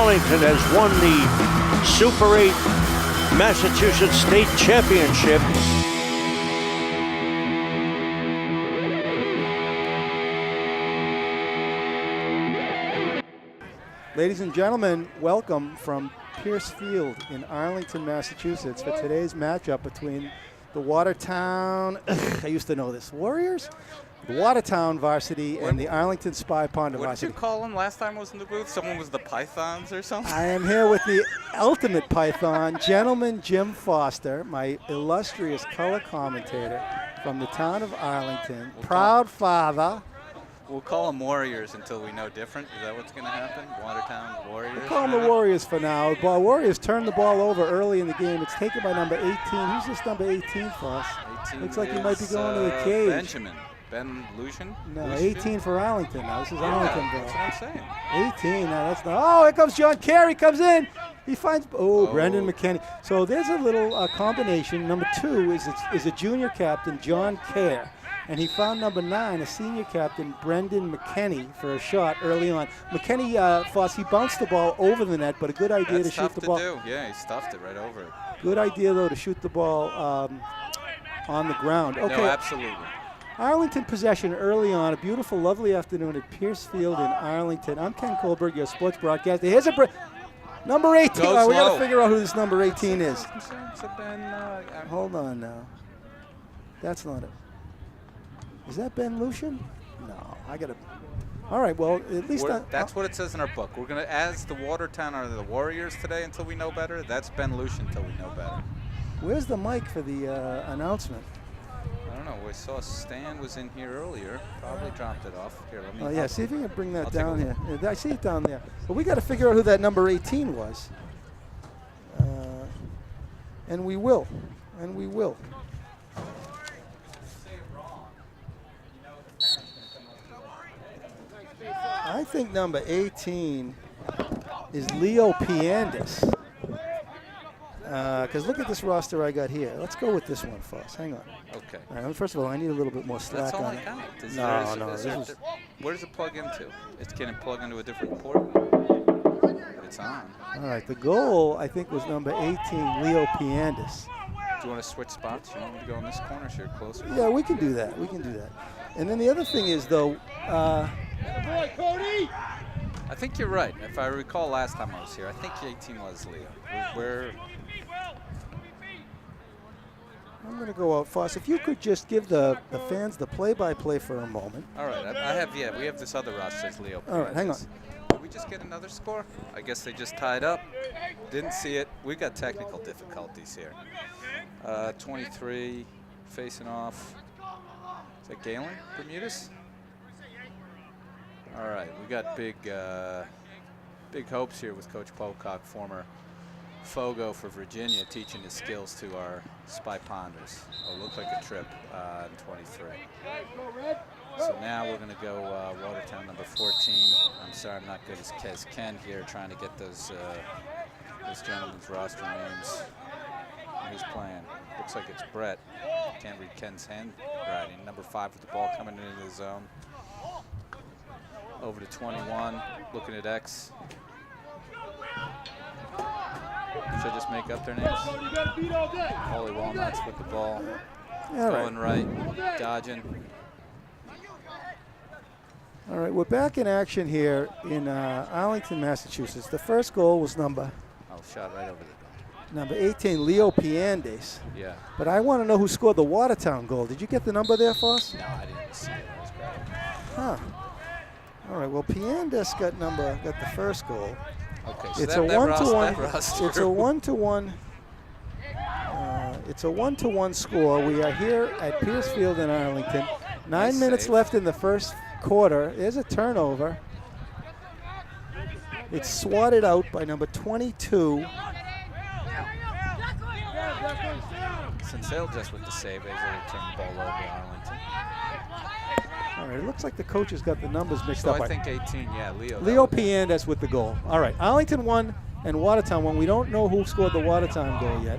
Arlington has won the Super 8 Massachusetts State Championship. Ladies and gentlemen, welcome from Pierce Field in Arlington, Massachusetts for today's matchup between the Watertown, I used to know this, Warriors? The Watertown varsity and the Arlington Spy Pond varsity. What did you call them last time I was in the booth? Someone was the Pythons or something? I am here with the ultimate Python, gentleman Jim Foster, my illustrious color commentator from the town of Arlington, proud father. We'll call them Warriors until we know different. Is that what's going to happen? Watertown Warriors? We'll call them the Warriors for now. The Warriors turned the ball over early in the game. It's taken by number 18. Who's this number 18 for us? 18 Looks like he might be going to the cage. Benjamin. Ben Lucian? No, Lucian? 18 for Arlington now. This is Arlington ball. That's what I'm saying. 18. Now that's not. Oh, here comes John Carey. Comes in. He finds. Brendan McKinney. So there's a little combination. Number 2 is a junior captain, John Kerr. And he found number 9, a senior captain, Brendan McKinney, for a shot early on. McKinney, Foss, he bounced the ball over the net, but a good idea to shoot the ball. That's tough to do. Yeah, he stuffed it right over it. Good idea, though, to shoot the ball on the ground. Okay. No, absolutely. Arlington possession early on. A beautiful, lovely afternoon at Pierce Field in Arlington. I'm Ken Kohlberg, your sports broadcaster. Here's a number 18. Go we got slow. to figure out who this number 18 is. Hold Hold on now. That's not it. Is that Ben Lucian? No, I got to. All right, well, at least that's what it says in our book. We're going to, as the Watertown are the Warriors today until we know better. That's Ben Lucian until we know better. Where's the mic for the announcement? I don't know. We saw Stan was in here earlier. Probably dropped it off. Here, let me. Oh, yeah, see if you can bring that I'll down here. I see it down there. But we got to figure out who that number 18 was. And we will. And we will. I think number 18 is Leo Piandis. Because look at this roster I got here. Let's go with this one first. Hang on. Okay. All right, first of all, I need a little bit more slack That's all on I it. got. No. Where does it plug into? Can it plug into a different port? It's on. All right, the goal, I think, was number 18, Leo Piandis. Do you want to switch spots? You want me to go in this corner so you're closer? Yeah, we can do that. We can do that. And then the other thing is, though, I think you're right. If I recall last time I was here, I think 18 was Leo. I'm going to go out, Foss. If you could just give the fans the play-by-play for a moment. All right. We have this other roster says Leo. All right, hang on. Did we just get another score? I guess they just tied up. Didn't see it. We've got technical difficulties here. 23 facing off. Is that Galen Bermudez? All right, we got big hopes here with Coach Pocock, former Fogo for Virginia, teaching his skills to our Spy Ponders. It'll look like a trip in 23. So now we're going to go Watertown number 14. I'm sorry I'm not good as Ken here trying to get those gentlemen's roster names. Who's playing? Looks like it's Brett. Can't read Ken's handwriting. Number 5 with the ball coming into the zone. Over to 21, looking at X. Should I just make up their names? Holy Walnuts with the ball. Going right, dodging. All right, we're back in action here in Arlington, Massachusetts. The first goal was number 18, Leo Piandis. Yeah. But I want to know who scored the Watertown goal. Did you get the number there, Foss? No, I didn't see it. I was grabbing it. Huh. All right. Well, Piandis got the first goal. Okay. So It's a 1-to-1. It's a 1-to-1. It's a 1-to-1 score. We are here at Pierce Field in Arlington. 9 minutes left in the first quarter. There's a turnover. It's swatted out by number 22. Sincel just with the save as they turn the ball over to Arlington. All right, it looks like the coach has got the numbers mixed So up. I think 18, yeah, Leo. Leo Piandis with the goal. All right, Arlington won and Watertown won. We don't know who scored the Watertown goal yet,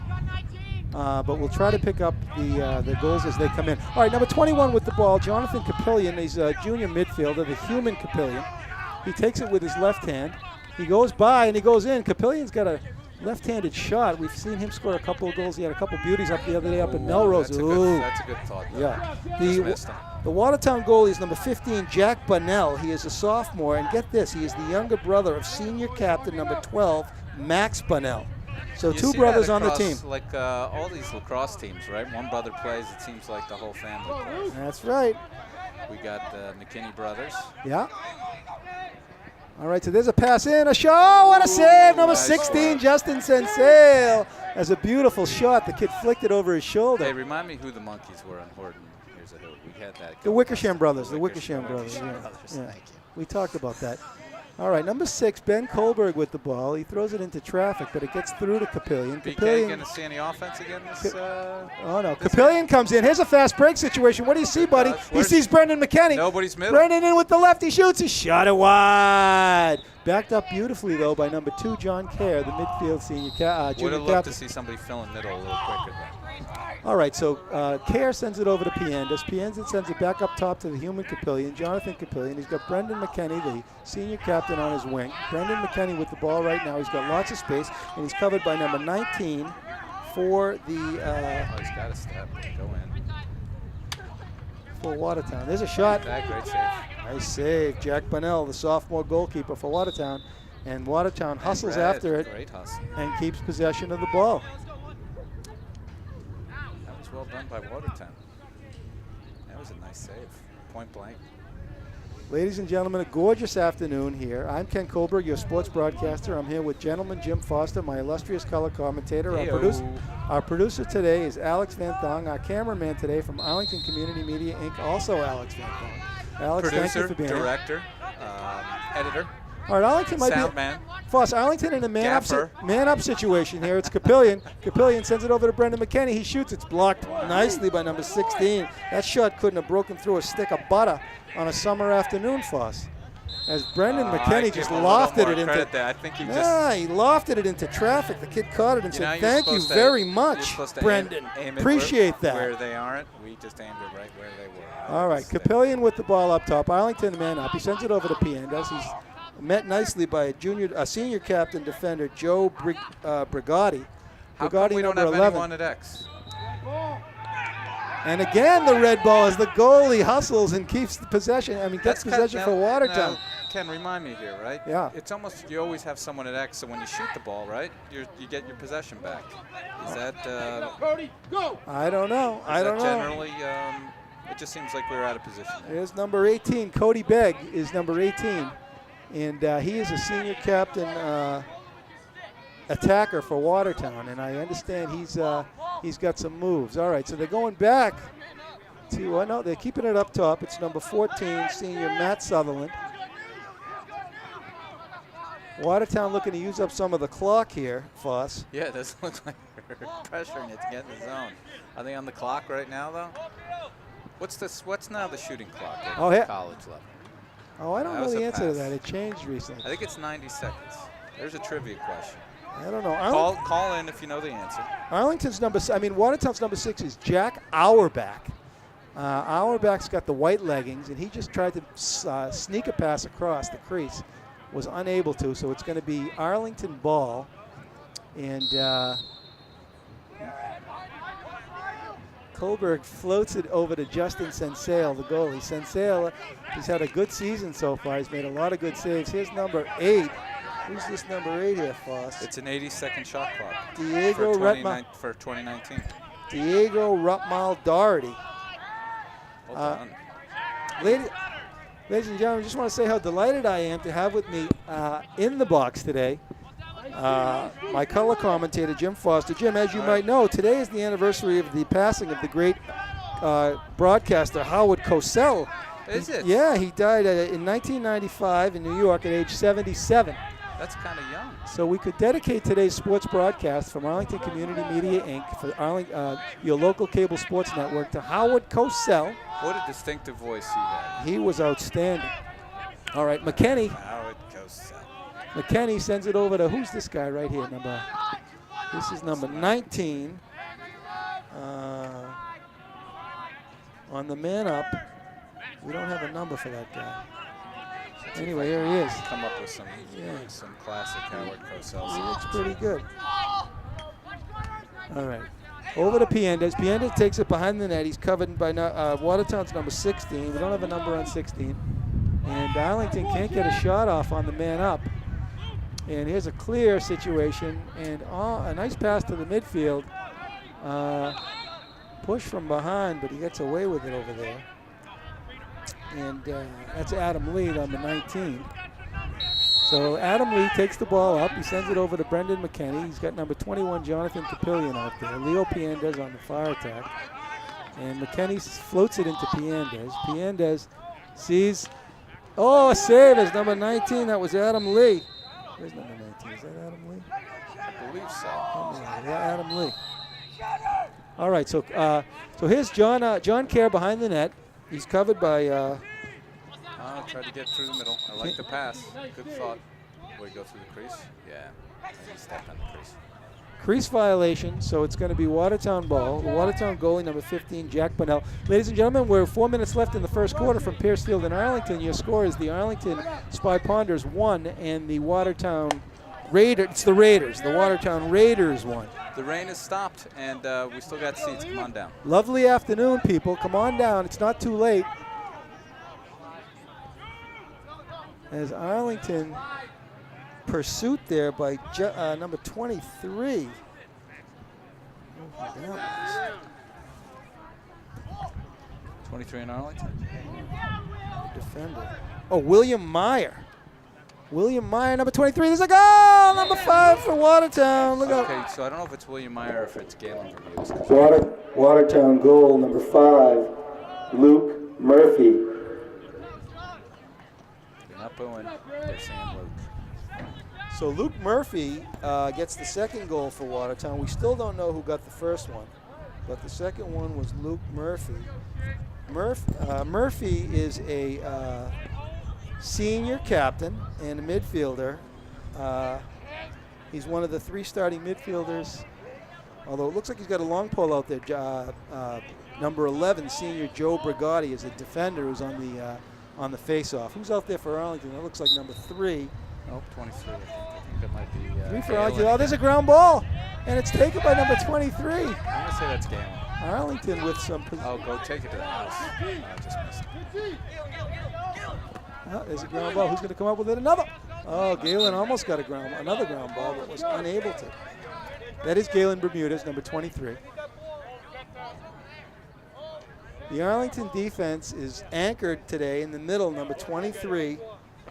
but we'll try to pick up the goals as they come in. All right, number 21 with the ball, Jonathan Capillion. He's a junior midfielder, the human Capillion. He takes it with his left hand. He goes by and he goes in. Capillion's got a left-handed shot. We've seen him score a couple of goals. He had a couple of beauties up the other day up in Melrose. That's a good thought. Yeah. Just missed him. The Watertown goalie is number 15, Jack Bunnell. He is a sophomore, and get this, he is the younger brother of senior captain number 12, Max Bunnell. So You two see brothers that on the across, team. Like all these lacrosse teams, right? One brother plays, it seems like the whole family plays. That's right. We got the McKinney brothers. Yeah. All right, so there's a pass in, a shot. Oh, what a save. Number Nice 16, shot. Justin Sensale. That's a beautiful shot. The kid flicked it over his shoulder. Hey, remind me who the monkeys were on Horton years ago. We had that. The Wickersham brothers. The Wickersham brothers. Yeah. Yeah. Thank you. We talked about that. All right, number 6, Ben Kohlberg with the ball. He throws it into traffic, but it gets through to Capillion. BK going to see any offense again this Oh, no. Capillion comes in. Here's a fast break situation. What do you see, buddy? He sees Brendan McKinney. Nobody's middle. Brendan in with the left. He shoots. He shot it wide. Backed up beautifully, though, by number 2, John Kerr, the midfield junior Would have loved captain. to see somebody fill in middle a little quicker, though. All right, so Kerr sends it over to Piendas. Piendas sends it back up top to the human Capillion, Jonathan Capillion. He's got Brendan McKinney, the senior captain, on his wing. Brendan McKinney with the ball right now. He's got lots of space, and he's covered by number 19 for the He's got to step. Go in. for Watertown. There's a shot. Great save. Nice save. Jack Bunnell, the sophomore goalkeeper for Watertown. And Watertown hustles Brad, after it Great hustle. and keeps possession of the ball. That was well done by Watertown. That was a nice save. Point blank. Ladies and gentlemen, a gorgeous afternoon here. I'm Ken Kohlberg, your sports broadcaster. I'm here with gentleman Jim Foster, my illustrious color commentator. Our producer today is Alex Van Thong. Our cameraman today from Arlington Community Media, Inc., also Alex Van Thong. Alex, thank you Producer, for being here. director, editor, All right, Arlington might sound be man. Foss. Arlington in a Gaffer. man up situation here. It's Capillion. Capillion sends it over to Brendan McKinney. He shoots. It's blocked nicely by number 16. That shot couldn't have broken through a stick of butter on a summer afternoon, Foss. As Brendan McKinney just lofted it into. I think he He just. lofted it into traffic. The kid caught it and You know, said, you're "Thank you supposed to- very you're much, supposed to Brendan. aim it Appreciate that." Where they aren't, we just aimed it right where they were. All right, Capillion with the ball up top. Arlington man up. He sends it over to Piendas. He's met nicely by senior captain defender Joe Brigatti. How come we don't number have 11. anyone at X? And again, the red ball as the goalie hustles and keeps the possession. I mean, gets possession for Watertown. Ken, remind me here, right? Yeah. It's almost, you always have someone at X, so when you shoot the ball, right, you get your possession back. Is that, I don't know. I don't know. generally, it just seems like we're out of position there. Here's number 18. Cody Begg is number 18. And he is a senior captain attacker for Watertown. And I understand he's got some moves. All right, so they're going back to, no, they're keeping it up top. It's number 14, senior Matt Sutherland. Watertown looking to use up some of the clock here, Foss. Yeah, it doesn't look like we're pressuring it to get in the zone. Are they on the clock right now, though? What's now the shooting clock at yeah. college level? Oh, I don't That know was the a answer to pass. that. It changed recently. I think it's 90 seconds. There's a trivia question. I don't know. Call in if you know the answer. Watertown's number 6 is Jack Auerbach. Auerbach's got the white leggings, and he just tried to sneak a pass across the crease. Was unable to, so it's going to be Arlington ball. And Kohlberg floats it over to Justin Sensale, the goalie. Sensale, he's had a good season so far. He's made a lot of good saves. Here's number 8. Who's this number 8 here, Foss? It's an 80-second shot clock Diego for 2019. Diego Rutmal Doherty. Well done. Ladies and gentlemen, I just want to say how delighted I am to have with me in the box today my color commentator, Jim Foster. Jim, as you might know, today is the anniversary of the passing of the great broadcaster Howard Cosell. Is it? Yeah, he died in 1995 in New York at age 77. That's kind of young. So we could dedicate today's sports broadcast from Arlington Community Media, Inc., for your local cable sports network, to Howard Cosell. What a distinctive voice he had. He was outstanding. All right, McKinney. Howard Cosell. McKinney sends it over to, who's this guy right here? This is number 19. On the man up, we don't have a number for that guy. Anyway, here he is. Come up with some classic Howard Cosell. He looks pretty good. All right. Over to Piendez. Piendez takes it behind the net. He's covered by Watertown's number 16. We don't have a number on 16. And Arlington can't get a shot off on the man up. And here's a clear situation. And a nice pass to the midfield. Push from behind, but he gets away with it over there. And that's Adam Lee, number 19. So Adam Lee takes the ball up. He sends it over to Brendan McKenney. He's got number 21, Jonathan Papillion out there. Leo Piendez on the fire attack. And McKenney floats it into Piendez. Piendez sees, a save as number 19. That was Adam Lee. Where's number 19? Is that Adam Lee? I believe so. Yeah, Adam Lee. All right, so here's John Kerr behind the net. He's covered by... Tried to get through the middle. I like the pass. Good thought. Will he go through the crease? Yeah. He stepped on the crease. Crease violation, so it's going to be Watertown ball. The Watertown goalie, number 15, Jack Bunnell. Ladies and gentlemen, we're 4 minutes left in the first quarter from Piercefield and Arlington. Your score is the Arlington Spy Ponders 1 and the Watertown Raiders. It's the Raiders. The Watertown Raiders 1. The rain has stopped, and we still got seats. Come on down. Lovely afternoon, people. Come on down. It's not too late. As Arlington pursuit there by number 23. Oh, 23 in Arlington. Defender. Oh, William Meyer. William Meyer, number 23. There's a goal! Number 5 for Watertown. Look out. Okay, so I don't know if it's William Meyer or if it's Galen Vermeulen. Watertown goal, number 5, Luke Murphy. Not booing. They're saying Luke. So Luke Murphy gets the second goal for Watertown. We still don't know who got the first one, but the second one was Luke Murphy. Murphy is a senior captain and a midfielder. He's one of the 3 starting midfielders, although it looks like he's got a long pole out there. Number 11, senior Joe Brigatti, is a defender who's on the face-off. Who's out there for Arlington? That looks like number 3. Nope, 23. I think that might be. 3 for Arlington. Oh, there's a ground ball, and it's taken by number 23. I'm gonna say that's Galen. Arlington with some. Oh, go take it to the house. I just missed it. Oh, there's a ground ball. Who's going to come up with it? Another. Oh, Galen almost got another ground ball, but was unable to. That is Galen Bermudez, number 23. The Arlington defense is anchored today in the middle. Number 23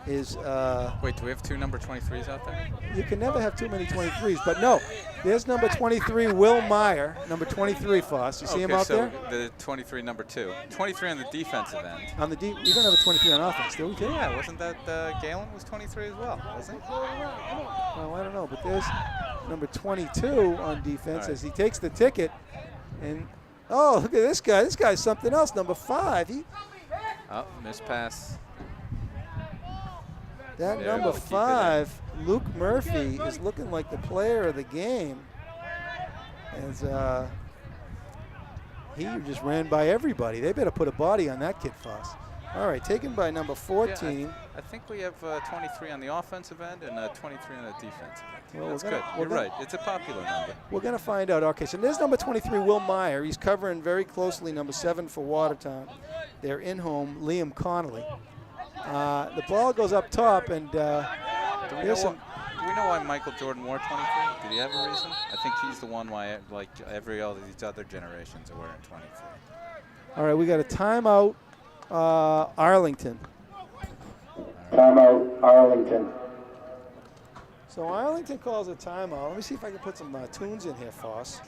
is... Wait, do we have 2 number 23s out there? You can never have too many 23s, but no. There's number 23, Will Meyer, number 23, Foss. You see him out there? The 23, number 2. 23 on the defensive end. On the we don't have a 23 on offense, do we? Yeah, wasn't that Galen was 23 as well, wasn't he? Well, I don't know, but there's number 22 on defense as he takes the ticket. And, oh, look at this guy. This guy's something else, number 5. Missed pass. That number 5, Luke Murphy, is looking like the player of the game. As he just ran by everybody. They better put a body on that kid, Foss. All right, taken by number 14. Yeah, I think we have 23 on the offensive end and 23 on the defensive end. Well, that's good. You're right. It's a popular number. We're going to find out. Okay, so there's number 23, Will Meyer. He's covering very closely number 7 for Watertown. They're in home, Liam Connolly. The ball goes up top, and do we know why Michael Jordan wore 23? Did he have a reason? I think he's the one why, like all these other generations, are wearing 23. All right, we got a timeout, Arlington. Timeout, Arlington. So Arlington calls a timeout. Let me see if I can put some tunes in here, Foss.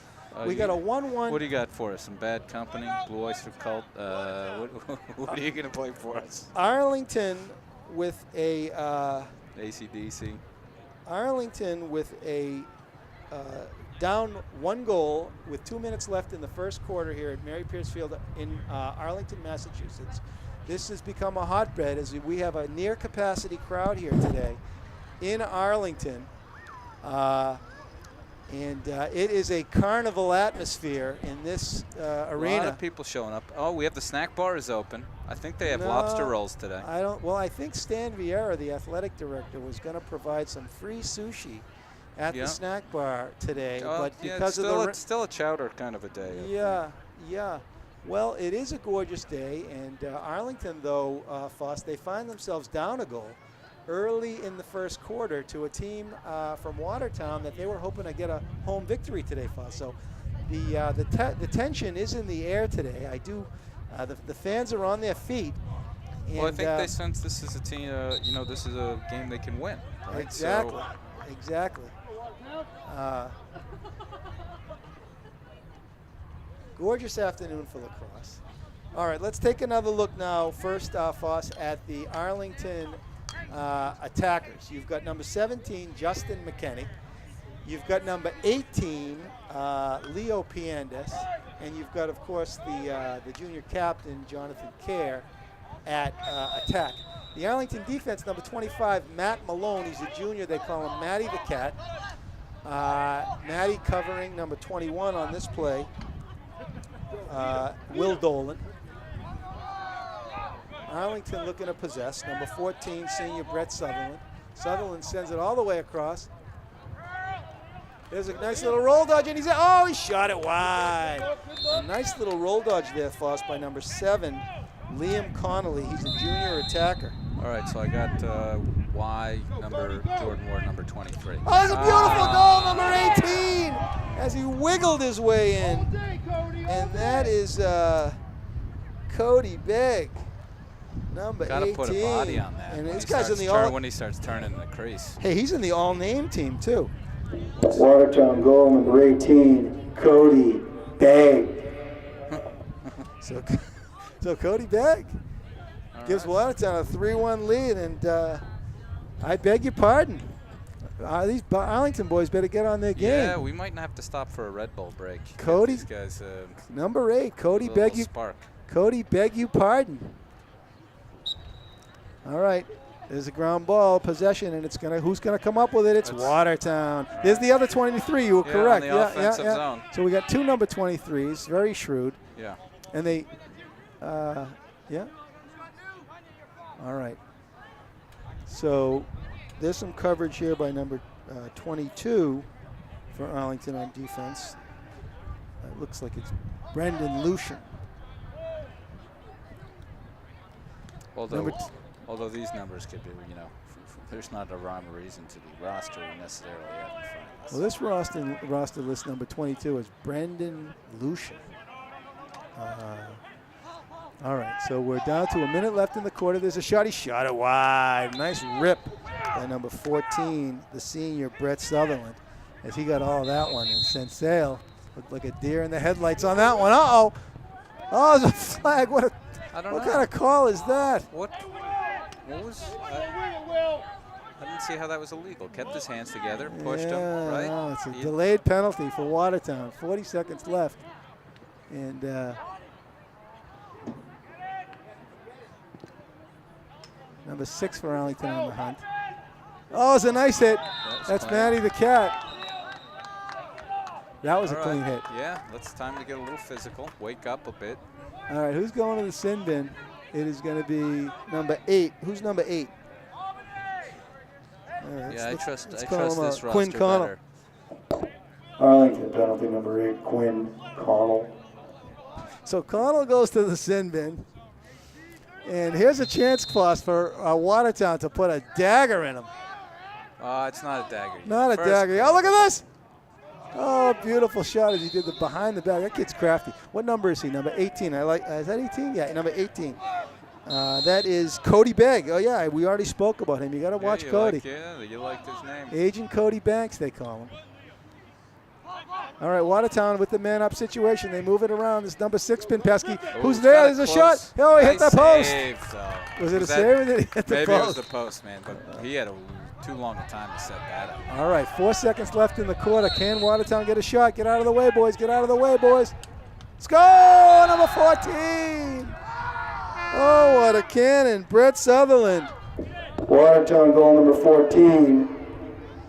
We got a 1-1. What do you got for us? Some Bad Company, Blue Oyster Cult? What are you going to play for us? Arlington with a... AC/DC. Arlington with a down 1 goal with 2 minutes left in the first quarter here at Mary Pierce Field in Arlington, Massachusetts. This has become a hotbed as we have a near capacity crowd here today in Arlington. And it is a carnival atmosphere in this arena. A lot of people showing up. Oh, we have the snack bar is open. I think they have lobster rolls today. Well, I think Stan Vieira, the athletic director, was going to provide some free sushi at the snack bar today. But because it's still a chowder kind of a day. Yeah. Well, it is a gorgeous day. And Arlington, though, Foss, they find themselves down a goal early in the first quarter to a team from Watertown that they were hoping to get a home victory today, Foss. So the tension is in the air today. The fans are on their feet. Well, I think they sense this is a team, this is a game they can win. Right? Exactly. Gorgeous afternoon for lacrosse. All right, let's take another look now, first Foss, at the Arlington attackers. You've got number 17, Justin McKinney. You've got number 18, Leo Piandes. And you've got, of course, the junior captain, Jonathan Kerr, at attack. The Arlington defense, number 25, Matt Malone. He's a junior. They call him Matty the Cat. Matty covering number 21 on this play, Will Dolan. Arlington looking to possess. Number 14, senior Brett Sutherland. Sutherland sends it all the way across. There's a nice little roll dodge, and he shot it wide. A nice little roll dodge there, Foss, by number 7, Liam Connolly. He's a junior attacker. All right, so I got Jordan Ward, number 23. Oh, there's a beautiful goal, number 18, as he wiggled his way in. And that is Cody Begg. Number 18. Got to put a body on that. And when this guy's in the when he starts turning the crease. Hey, he's in the all-name team too. Watertown goal number 18, Cody Begg. So Cody Begg gives Watertown a 3-1 lead, and I beg your pardon. These Arlington boys better get on their game. Yeah, we might have to stop for a Red Bull break. Cody, these guys, number 8, Cody beg you. Cody beg you pardon. All right, there's a ground ball possession, and who's gonna come up with it? It's Watertown. There's the other 23. You were correct. On the offensive zone. So we got 2 number 23s, very shrewd. Yeah. And they, All right. So there's some coverage here by number 22 for Arlington on defense. It looks like it's Brendan Lucian. Although these numbers could be, there's not a rhyme or reason to the roster we necessarily have in front of us. Well, this roster list number 22 is Brendan Lucian. All right, so we're down to a minute left in the quarter. There's a shot. He shot it wide. Nice rip by number 14, the senior Brett Sutherland, as he got all of that one. And Sensale looked like a deer in the headlights on that one. Uh-oh. Oh, there's a flag. What kind of call is that? What was? I didn't see how that was illegal. Kept his hands together, pushed him, right? No, it's a delayed penalty for Watertown. 40 seconds left. And number 6 for Arlington on the hunt. Oh, it's a nice hit. That's Matty the Cat. That was a clean hit. Yeah, it's time to get a little physical. Wake up a bit. All right, who's going to the sin bin? It is going to be number 8. Who's number 8? I trust this roster Quinn Connell. better. Arlington penalty number 8, Quinn Connell. So Connell goes to the sin bin. And here's a chance, Klaus, for Watertown to put a dagger in him. It's not a dagger. Not a dagger. Oh, look at this. Oh, beautiful shot as he did the behind the back. That kid's crafty. What number is he? Number 18. Is that 18? Yeah, number 18. That is Cody Begg. Oh, yeah, we already spoke about him. You got to watch Cody. You liked his name. Agent Cody Banks, they call him. All right, Watertown with the man-up situation. They move it around. This number 6, Pinpeski. Who's there? There's a shot. Oh, he hit the post. Was it a save or did he hit the post? Maybe it was the post, man, but he had too long a time to set that up. All right, 4 seconds left in the quarter. Can Watertown get a shot? Get out of the way, boys. Get out of the way, boys. Let's go, number 14. Oh, what a cannon. Brett Sutherland. Watertown goal number 14,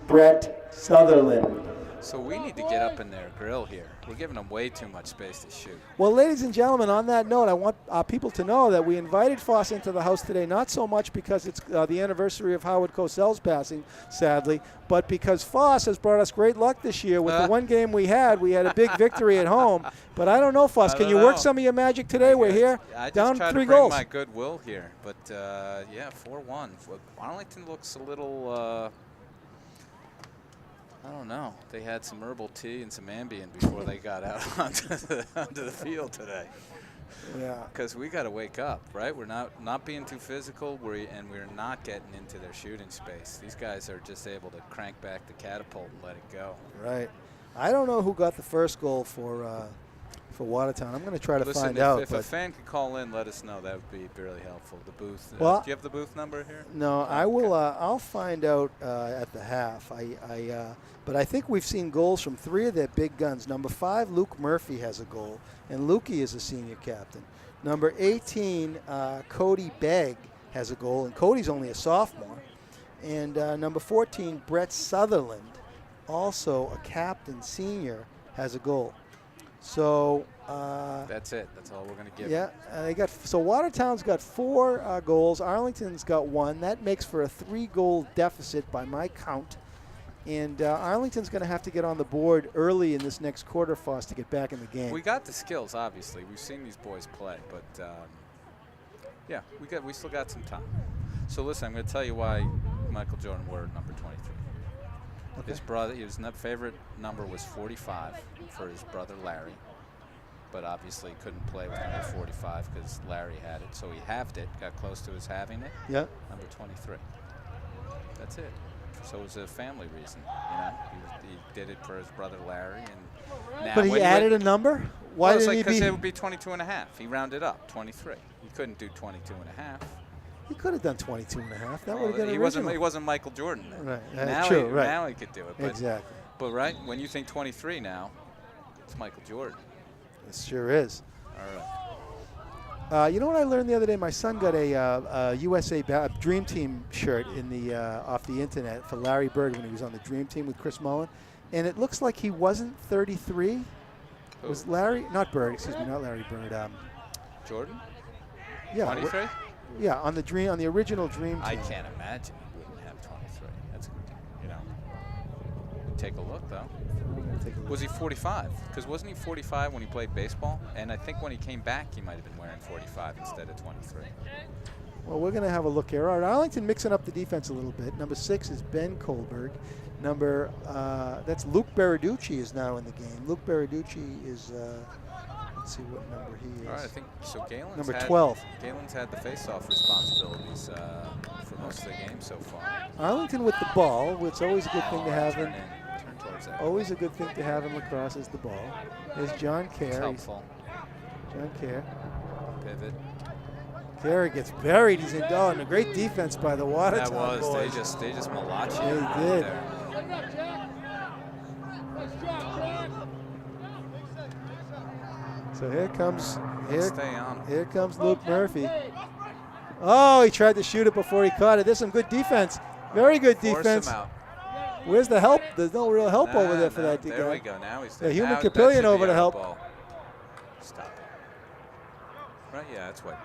Brett Sutherland. So we need to get up in their grill here. We're giving them way too much space to shoot. Well, ladies and gentlemen, on that note, I want people to know that we invited Foss into the house today, not so much because it's the anniversary of Howard Cosell's passing, sadly, but because Foss has brought us great luck this year. With the one game we had a big victory at home. But I don't know, Foss. Can you work some of your magic today? We're here, down 3 goals. I just tried to bring my goodwill here. But, yeah, 4-1. Arlington looks a little... I don't know. They had some herbal tea and some Ambien before they got out onto the field today. Yeah. Because we got to wake up, right? We're not being too physical, and we're not getting into their shooting space. These guys are just able to crank back the catapult and let it go. Right. I don't know who got the first goal for Watertown. I'm going to try to find out. If a fan could call in, let us know. That would be really helpful. The booth. Well, do you have the booth number here? No, I will. I'll find out at the half. But I think we've seen goals from 3 of their big guns. Number 5, Luke Murphy has a goal, and Lukey is a senior captain. Number 18, Cody Begg has a goal, and Cody's only a sophomore. And number 14, Brett Sutherland, also a captain senior, has a goal. So that's it. That's all we're going to give. Yeah, so Watertown's got 4 goals. Arlington's got 1. That makes for a 3-goal deficit by my count. And Arlington's going to have to get on the board early in this next quarter, Foss, to get back in the game. We got the skills, obviously. We've seen these boys play, but yeah, we still got some time. So listen, I'm going to tell you why Michael Jordan wore number 23. Okay. His brother, his favorite number was 45 for his brother Larry, but obviously couldn't play with number 45 because Larry had it. So he halved it, got close to his having it. Yeah. Number 23. That's it. So it was a family reason, you know. He did it for his brother Larry, and now but he added a number. Why didn't he be? Because it would be 22 and a half. He rounded up 23. He couldn't do 22 and a half. He could have done 22 and a half. That would have been original. He wasn't Michael Jordan then. Right. Now True. Right. Now he could do it. But, exactly. But right when you think 23 now, it's Michael Jordan. It sure is. All right. You know what I learned the other day? My son got a USA Dream Team shirt off the internet for Larry Bird when he was on the Dream Team with Chris Mullen, and it looks like he wasn't 33. Who? Was Larry? Not Bird. Excuse me. Not Larry Bird. Jordan. Yeah. 23. Yeah, on the original Dream Team. I can't imagine he wouldn't have 23. That's, you know. Take a look though. Was he 45? Because wasn't he 45 when he played baseball? And I think when he came back, he might have been wearing 45 instead of 23. Well, we're going to have a look here. All right, Arlington mixing up the defense a little bit. Number 6 is Ben Kohlberg. That's Luke Baraducci is now in the game. Luke Baraducci is, let's see what number he is. All right, I think so. Number 12. Galen's had the face-off responsibilities for most of the game so far. Arlington with the ball. It's always a good thing to have in. Turn towards that. Always a good thing to have in lacrosse is the ball. There's John Kerr. It's helpful. John Kerr. Pivot. Kerr gets buried. He's in. Oh, and a great defense by the Watertown boys. They just malached it. They did. There. So here comes Luke Murphy. Oh, he tried to shoot it before he caught it. There's some good defense. Very good defense. Him out. Where's the help? There's no real help over there for that guy. There we go. Now he's there. Yeah, Human Capillion over to help. Ball. Stop it. Right, yeah, that's what.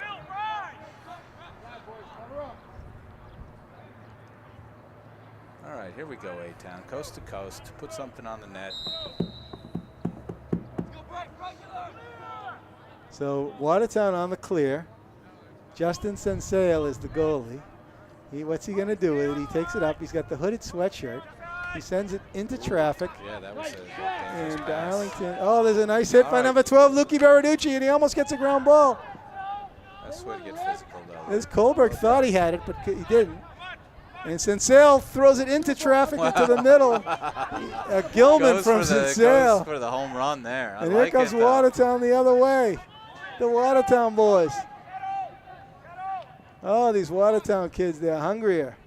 All right, here we go, A-Town. Coast to coast. Put something on the net. So Watertown on the clear. Justin Sensale is the goalie. What's he going to do with it? He takes it up. He's got the hooded sweatshirt. He sends it into traffic. Yeah, that was a And pass. Arlington. Oh, there's a nice hit by number 12, Lukey Baraducci, and he almost gets a ground ball. That's the way to get physical, though. This Kohlberg thought he had it, but he didn't. And Sensale throws it into traffic into the middle. Gilman from Sensale. Goes for the home run there. And here comes Watertown the other way. The Watertown boys. Oh, these Watertown kids, they're hungrier.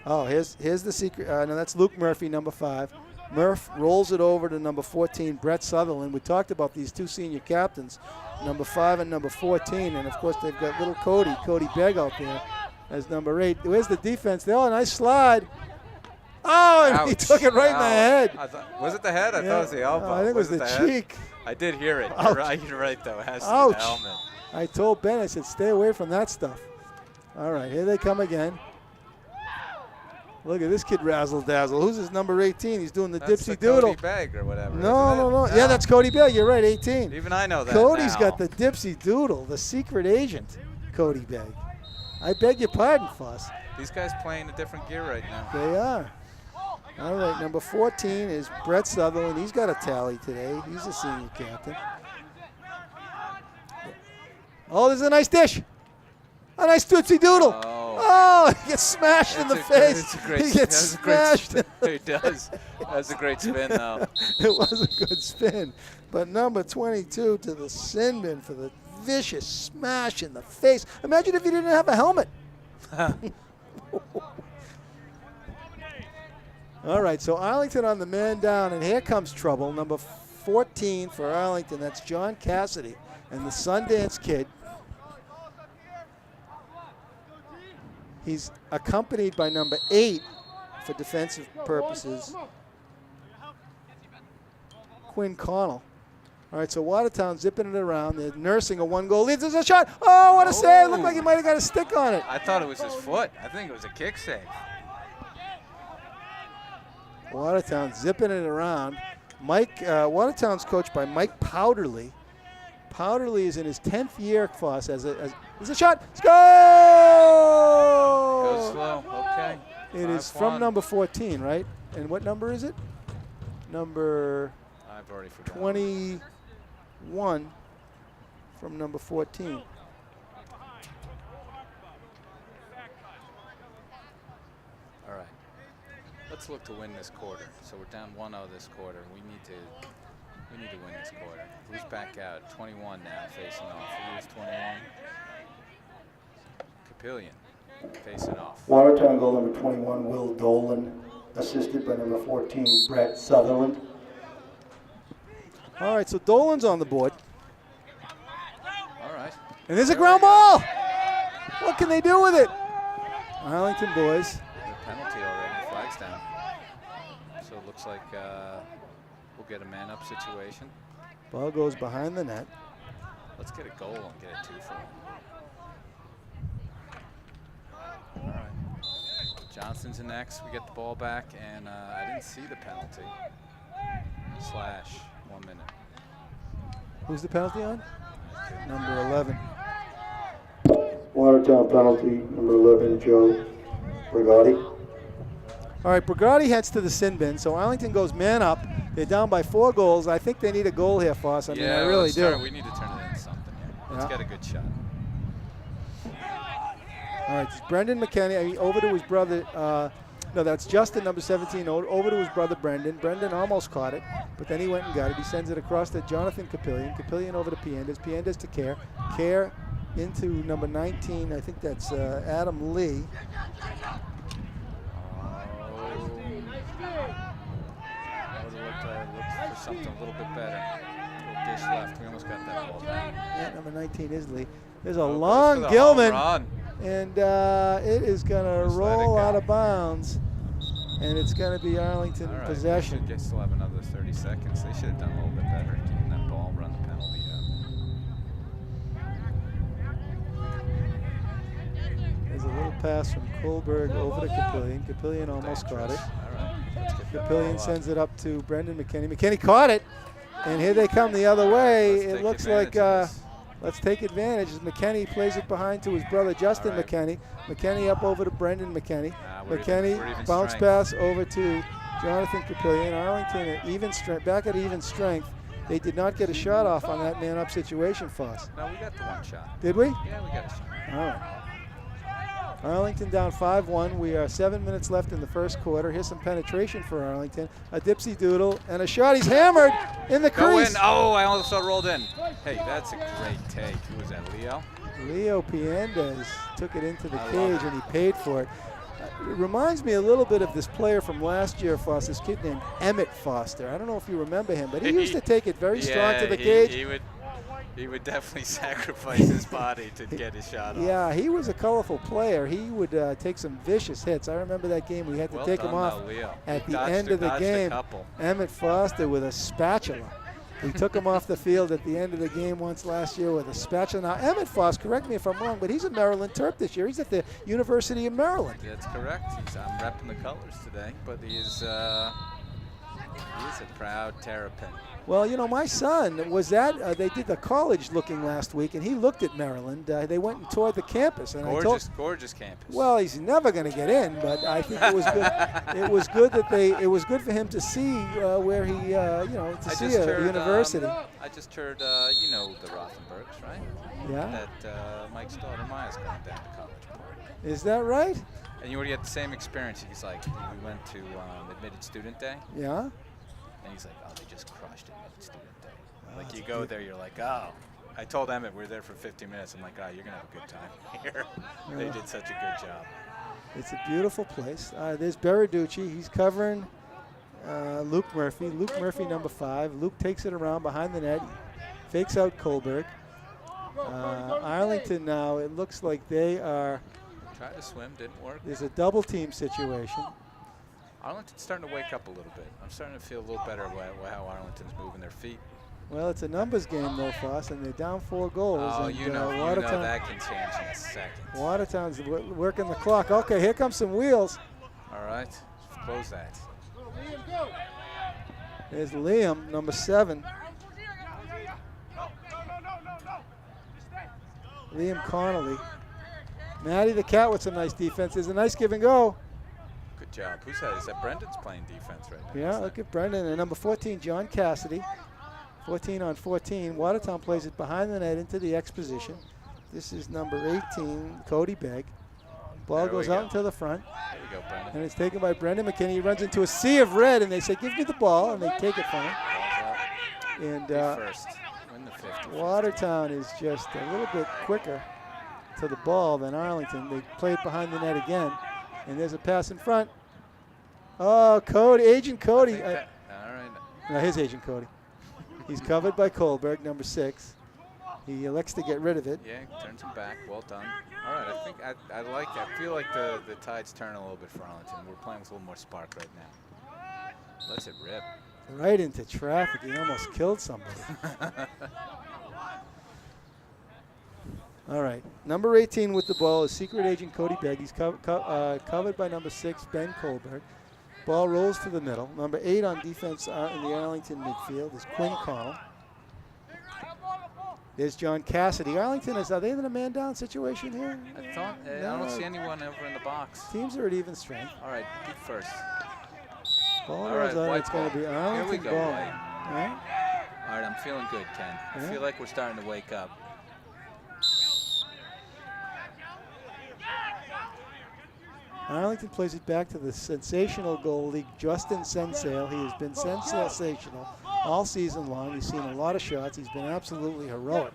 Oh, here's the secret. No, that's Luke Murphy, number 5. Murph rolls it over to number 14, Brett Sutherland. We talked about these 2 senior captains, number 5 and number 14. And, of course, they've got little Cody Begg out there as number 8. Where's the defense? Oh, nice slide. Oh, and he Ouch. took it right in the Ow. head. Was it the head? I thought it was the elbow. No, I think it was the head? cheek. I did hear it. Ouch. You're right, though. It has to be Ouch. the helmet. I told Ben, I said, stay away from that stuff. All right, here they come again. Look at this kid razzle-dazzle. Who's his number 18? He's doing the That's dipsy the doodle. Cody Begg or whatever. No, isn't it? no. Yeah, that's Cody Begg. You're right, 18. Even I know that Cody's now. got the dipsy doodle, the secret agent, Cody Begg. I beg your pardon, Foss. These guys playing a different gear right now. They are. All right, number 14 is Brett Sutherland. He's got a tally today. He's a senior captain. Oh, there's a nice dish. A nice Tootsie Doodle. Oh, he gets smashed in the face. He gets smashed. He does. That's a great spin, though. It was a good spin. But number 22 to the sin bin for the vicious smash in the face. Imagine if he didn't have a helmet. All right, so Arlington on the man down, and here comes trouble. Number 14 for Arlington, that's John Cassidy, and the Sundance kid. He's accompanied by number 8 for defensive purposes, Quinn Connell. All right, so Watertown zipping it around. They're nursing a one-goal lead. There's a shot. Oh, what a save. Looked like he might have got a stick on it. I thought it was his foot. I think it was a kick save. Watertown zipping it around. Watertown's coached by Mike Powderly. Powderly is in his 10th year, Foss. There's a shot. Let's go! Go slow. Okay. It is from number 14, right? And what number is it? Number I've already forgotten. 21 from number 14. All right. Let's look to win this quarter. So we're down 1-0 this quarter. We need to win this quarter. Who's back out? 21 now facing off. Who is 21? Capillion facing off. Watertown goal number 21, Will Dolan, assisted by number 14, Brett Sutherland. All right, so Dolan's on the board. All right. And there's a ground ball. What can they do with it? Arlington boys. There's a penalty already. Flag's down. So it looks like we'll get a man-up situation. Ball goes behind the net. Let's get a goal and get it 2 for 1. All right. Johnston's in next. We get the ball back, and I didn't see the penalty. Slash. 1 minute. Who's the penalty on? Number 11. Watertown penalty, number 11, Joe Brigatti. All right, Brigatti heads to the sin bin, so Arlington goes man up. They're down by 4 goals. I think they need a goal here, Foss. I mean, I really do. We need to turn it into something here. Let's get a good shot. All right, it's Brendan McKenney over to his brother. No, that's Justin, number 17, over to his brother Brendan. Brendan almost caught it, but then he went and got it. He sends it across to Jonathan Capillion. Capillion over to Piendes. Piendes to Care. Care into number 19. I think that's Adam Lee. Look for something a little bit better. A little dish left. We almost got that ball back. Yeah, number 19 is Lee. There's a long Gilman, and it is going to roll out of bounds, and it's going to be Arlington possession. They still have another 30 seconds. They should have done a little bit better at keeping that ball, run the penalty up. There's a little pass from Kohlberg over to Capillion. Capillion almost caught it. Capillion sends it up to Brendan McKenney. McKenney caught it, and here they come the other way. It looks like let's take advantage as McKenney plays it behind to his brother Justin McKenney. McKenney up over to Brendan McKenney. McKenney bounce pass over to Jonathan Capillion. Arlington at even strength, back at even strength. They did not get a shot off on that man-up situation, Foss. No, we got the one shot. Did we? Yeah, we got a shot. All right. Arlington down 5-1. We are 7 minutes left in the first quarter. Here's some penetration for Arlington. A dipsy doodle and a shot. He's hammered in the crease. Go in. Oh, I almost saw it rolled in. Hey, that's a great take. Who was that, Leo? Leo Piendes took it into the cage and he paid for it. It reminds me a little bit of this player from last year, Foss, this kid named Emmett Foster. I don't know if you remember him, but he used to take it very strong to the cage. He would definitely sacrifice his body to get his shot off. Yeah, he was a colorful player. He would take some vicious hits. I remember that game. We had to take him off at the end of the game. Emmett Foster with a spatula. We took him off the field at the end of the game once last year with a spatula. Now, Emmett Foster, correct me if I'm wrong, but he's a Maryland Terp this year. He's at the University of Maryland. That's correct. I'm repping the colors today, but he is a proud Terrapin. Well, you know, my son was at, they did the college looking last week, and he looked at Maryland. They went and toured the campus. And Gorgeous campus. Well, he's never going to get in, but I think it was good. It was good that it was good for him to see where he, see a university. I just heard, you know, the Rothenbergs, right? Yeah. That Mike Stoudemire's going down to College Park. Is that right? And you already had the same experience. He's like, we went to Admitted Student Day. Yeah. And he's like, oh, they just crushed Admitted Student Day. Like, you go there, you're like, oh. I told Emmett we were there for 50 minutes. I'm like, oh, you're going to have a good time here. They did such a good job. It's a beautiful place. There's Berarducci. He's covering Luke Murphy. Luke Murphy, number 5. Luke takes it around behind the net. Fakes out Kohlberg. Arlington now, it looks like they are. Tried to swim, didn't work. There's a double team situation. Arlington's starting to wake up a little bit. I'm starting to feel a little better how Arlington's moving their feet. Well, it's a numbers game, though, Foss, and they're down 4 goals. Oh, and, you know that can change in a second. Watertown's working the clock. Okay, here comes some wheels. All right, close that. There's Liam, number 7. Liam Connolly. Matty the Cat with some nice defense. There's a nice give and go. Good job. Who's that? Is that Brendan's playing defense right now? Yeah, look at Brendan. And number 14, John Cassidy. 14 on 14. Watertown plays it behind the net into the X position. This is number 18, Cody Begg. Ball goes out into the front. There you go, Brendan. And it's taken by Brendan McKinney. He runs into a sea of red, and they say, give me the ball, and they take it from him. And first. Win the 50. Watertown is just a little bit quicker to the ball than Arlington. They play it behind the net again. And there's a pass in front. Oh, Cody, Agent Cody. All right. No, his Agent Cody. He's covered by Kohlberg, number 6. He elects to get rid of it. Yeah, turns him back. Well done. All right, I think I feel like the tide's turning a little bit for Arlington. We're playing with a little more spark right now. Let's it rip. Right into traffic. He almost killed somebody. All right. Number 18 with the ball is Secret Agent Cody Begg. He's covered by number 6, Ben Kohlberg. Ball rolls to the middle. Number 8 on defense in the Arlington midfield is Quinn Connell. There's John Cassidy. Arlington, are they in a man-down situation here? I don't see anyone over in the box. Teams are at even strength. All right, Pete first. Ball rolls out. It's going to be Arlington. Here we go, ball. White. All right, I'm feeling good, Ken. I feel like we're starting to wake up. Arlington plays it back to the sensational goalie, Justin Sensale. He has been sensational all season long. He's seen a lot of shots. He's been absolutely heroic.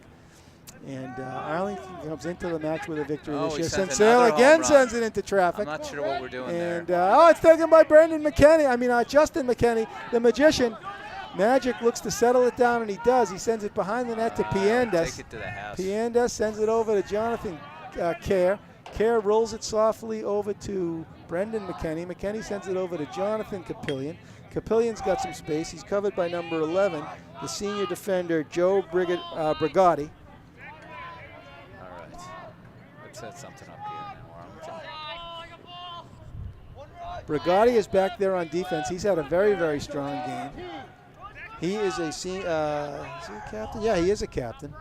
And Arlington comes into the match with a victory this year. Sensale again sends it into traffic. I'm not sure what we're doing there. And it's taken by Justin McKinney, the magician. Magic looks to settle it down, and he does. He sends it behind the net to Piandes. Take it to the house. Piandes sends it over to Jonathan Kerr. Kerr rolls it softly over to Brendan McKinney. McKinney sends it over to Jonathan Capillion. Capillion's got some space. He's covered by number 11, the senior defender, Joe Brigatti. All right. Let's set something up here now, Arlington. Brigatti is back there on defense. He's had a very, very strong game. He is a is he a captain? Yeah, he is a captain.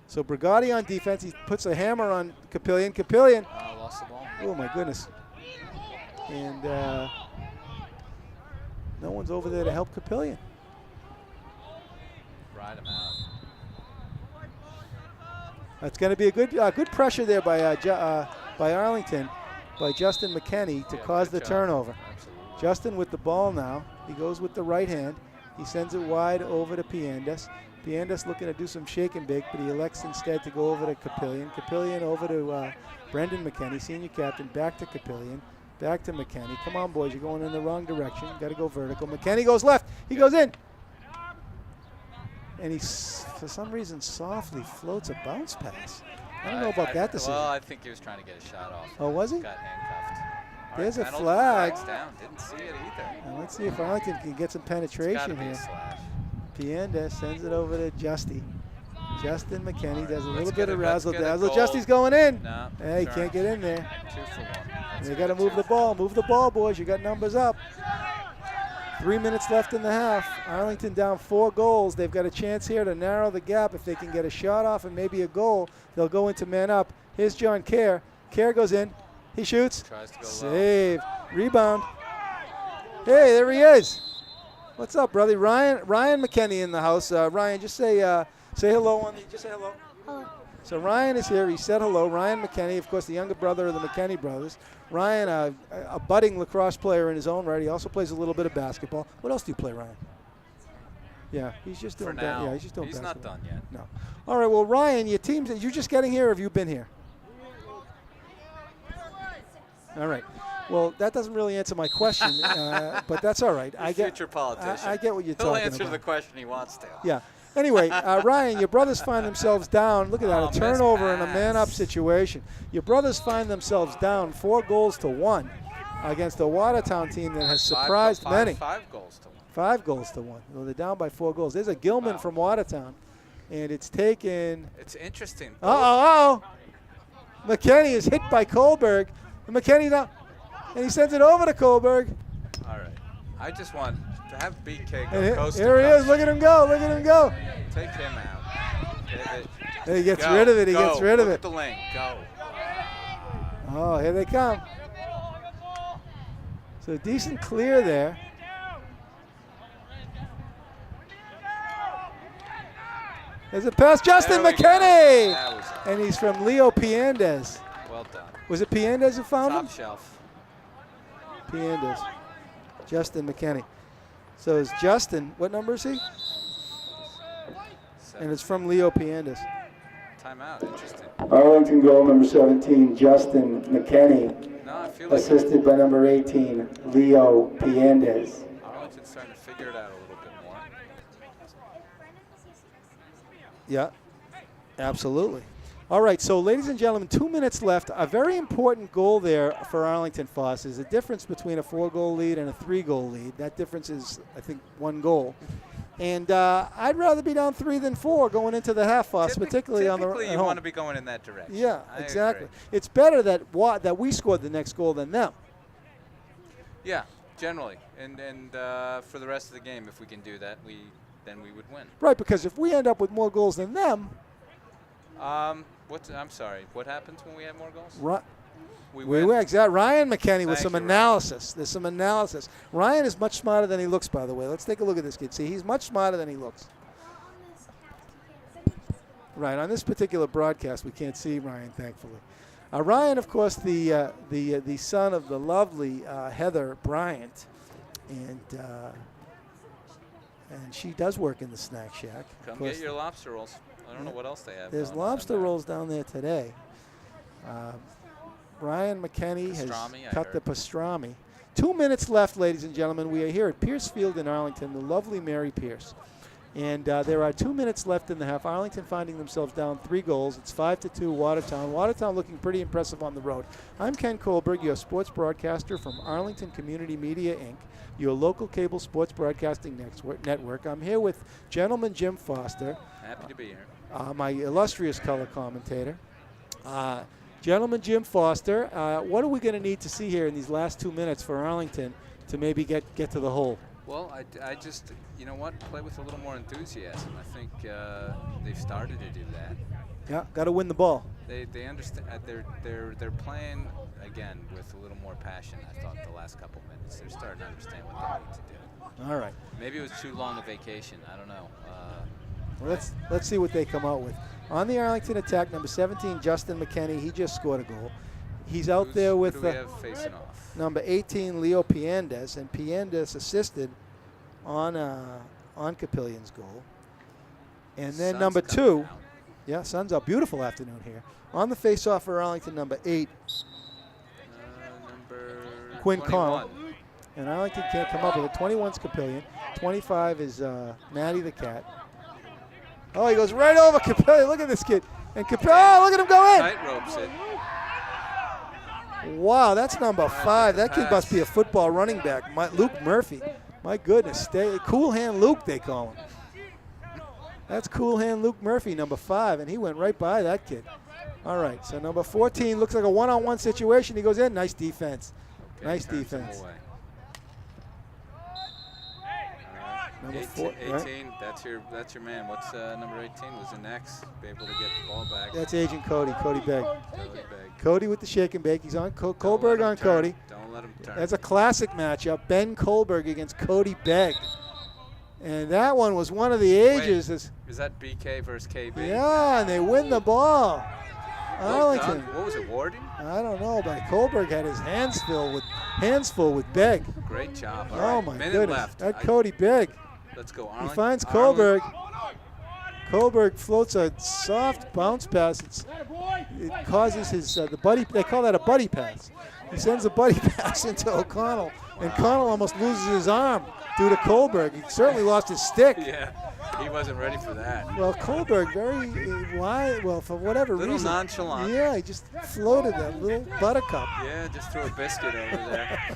So Brigatti on defense. He puts a hammer on Capillion. Capillion. Lost the ball. Oh, my goodness. And no one's over there to help Capillion. Ride him out. That's going to be a good pressure there by Arlington, by Justin McKinney to cause the turnover. Absolutely. Justin with the ball now. He goes with the right hand. He sends it wide over to Piandes. Piandes looking to do some shake and bake, but he elects instead to go over to Capillion. Capillion over to Brendan McKinney, senior captain, back to Capillion, back to McKinney. Come on, boys, you're going in the wrong direction. Got to go vertical. McKinney goes left. He goes in. And he for some reason, softly floats a bounce pass. I don't know about that decision. Well, I think he was trying to get a shot off. Oh, was he? Got handcuffed. All There's a penalty, flag. flag's down. Didn't see it either. And let's see if Arlington can get some It's gotta penetration be a here. slash. Pienda sends it over to Justy. Justin McKinney does a little Let's bit get of it, let's razzle get a dazzle. goal. Justy's going in. No, Hey, sure. can't get in there. 2 for 1. Let's They get got to a move 2 the for ball. Move the ball, boys. You got numbers up. 3 minutes left in the half. Arlington down 4 goals. They've got a chance here to narrow the gap. If they can get a shot off and maybe a goal, they'll go into man up. Here's John Kerr. Kerr goes in. He shoots. Tries to go low. Save. Rebound. Hey, there he is. What's up, brother? Ryan McKinney in the house. Ryan, just say hello on the. Just say hello. Hello. So Ryan is here. He said hello. Ryan McKinney, of course, the younger brother of the McKinney brothers. Ryan, a budding lacrosse player in his own right. He also plays a little bit of basketball. What else do you play, Ryan? Yeah, he's just doing. For now. Yeah, he's just doing He's basketball. not done yet. No. All right. Well, Ryan, your team's. You just getting here, or have you been here? All right. Well, that doesn't really answer my question, but that's all right. I get. Future politician. I get what you're He'll talking answer about. the question he wants to. Yeah. Anyway, Ryan, your brothers find themselves down. Look at that, Oh, a missed turnover in a pass. man-up situation. Your brothers find themselves down 4 goals to 1 against a Watertown team that has surprised many. 5 goals to 1. 5 goals to 1. Well, they're down by 4 goals. There's a Gilman Wow. from Watertown, and it's taken. It's interesting. Uh-oh. McKinney is hit by Kohlberg. And McKinney down, and he sends it over to Kohlberg. All right. I just want to have BK And go coast to here he coast. is. Look at him go. Look at him go. Take him out. And he gets Go, rid of it. He go. gets rid of Look it. at the lane. Go. Oh, here they come. So decent clear there. There's a pass, Justin There we go. McKinney! That was And he's from Leo Piendez. well done. Was it Piendez who found him? Top shelf. Piendez. Justin McKinney. So it's Justin, what number is he? And it's from Leo Piendez. Timeout. Interesting. Arlington goal number 17, Justin McKinney, No, I feel like assisted by number 18, Leo Piendez. Arlington's starting to figure it out a little bit more. Yeah, absolutely. All right, so ladies and gentlemen, 2 minutes left. A very important goal there for Arlington Foss is the difference between a 4-goal lead and a 3-goal lead. That difference is, I think, 1 goal. And I'd rather be down 3 than 4 going into the half, Foss, particularly on the Typically, at you home. want to be going in that direction. Yeah, I exactly. agree. It's better that we scored the next goal than them. Yeah, generally, and for the rest of the game, if we can do that, then we would win. Right, because if we end up with more goals than them, I'm sorry. What happens when we have more goals? We we win. win. Exactly. Ryan McKinney with Thank some you, Ryan. analysis. There's some analysis. Ryan is much smarter than he looks, by the way. Let's take a look at this kid. See, he's much smarter than he looks. Right, on this particular broadcast, we can't see Ryan, thankfully. Ryan, of course, the son of the lovely Heather Bryant, and she does work in the snack shack. Of Come course, get your lobster rolls. I don't know what else they have. there's going on lobster there. rolls down there today. Ryan McKinney has Pastrami, I cut the heard. pastrami. 2 minutes left, ladies and gentlemen. We are here at Pierce Field in Arlington, the lovely Mary Pierce. And there are 2 minutes left in the half. Arlington finding themselves down 3 goals. It's 5-2 Watertown. Watertown looking pretty impressive on the road. I'm Ken Kohlberg, your sports broadcaster from Arlington Community Media, Inc., your local cable sports broadcasting network. I'm here with Gentleman Jim Foster, Happy to be here. my illustrious color commentator. Gentleman Jim Foster, what are we going to need to see here in these last 2 minutes for Arlington to maybe get to the hole? Well, I just, you know what, play with a little more enthusiasm. I think they've started to do that. Yeah, got to win the ball. They understand. They're playing again with a little more passion. I thought the last couple minutes they're starting to understand what they need to do. All right. Maybe it was too long a vacation. I don't know. Well, let's see what they come out with. On the Arlington attack, number 17, Justin McKinney. He just scored a goal. He's out there who with do we have facing off? number 18, Leo Piendez, and Piendez assisted on Capillian's goal. And then Sun's number coming 2, out. yeah, sun's out. Beautiful afternoon here. On the face-off for Arlington, number 8, Number Quinn 21. Connell. And Arlington can't come up with it. 21's Capillian. 25 is Maddie the Cat. Oh, he goes right over Capelli. Look at this kid. And Capelli, look at him go in. Tight ropes it. Wow, that's number 5. That kid must be a football running back. Luke Murphy. My goodness. Cool Hand Luke, they call him. That's Cool Hand Luke Murphy, number 5, and he went right by that kid. All right, so number 14 looks like a one-on-one situation. He goes in. Nice defense. Okay, nice defense. Number 18, 4, 18 right? that's your man. What's number 18? Was the next? Be able to get the ball back. That's Agent Cody Begg. Cody Begg. Cody with the shake and bake. He's on Kohlberg on turn. Cody. Don't let him turn. That's a classic matchup. Ben Kohlberg against Cody Begg. And that one was one of the ages. Wait, is that BK versus KB? Yeah, and they win the ball. Arlington. What was it, Warden? I don't know, but Kohlberg had his hands full with Begg. Great job. All Oh right, my minute goodness. left. That Cody Begg. Let's go, Arlington. He finds Kohlberg. Kohlberg floats a soft bounce pass. It causes his the buddy. They call that a buddy pass. He sends a buddy pass into O'Connell, and Connell almost loses his arm due to Kohlberg. He certainly lost his stick. Yeah, he wasn't ready for that. Well, Kohlberg for whatever Little reason. nonchalant. Yeah, he just floated that little buttercup. Yeah, just threw a biscuit over there.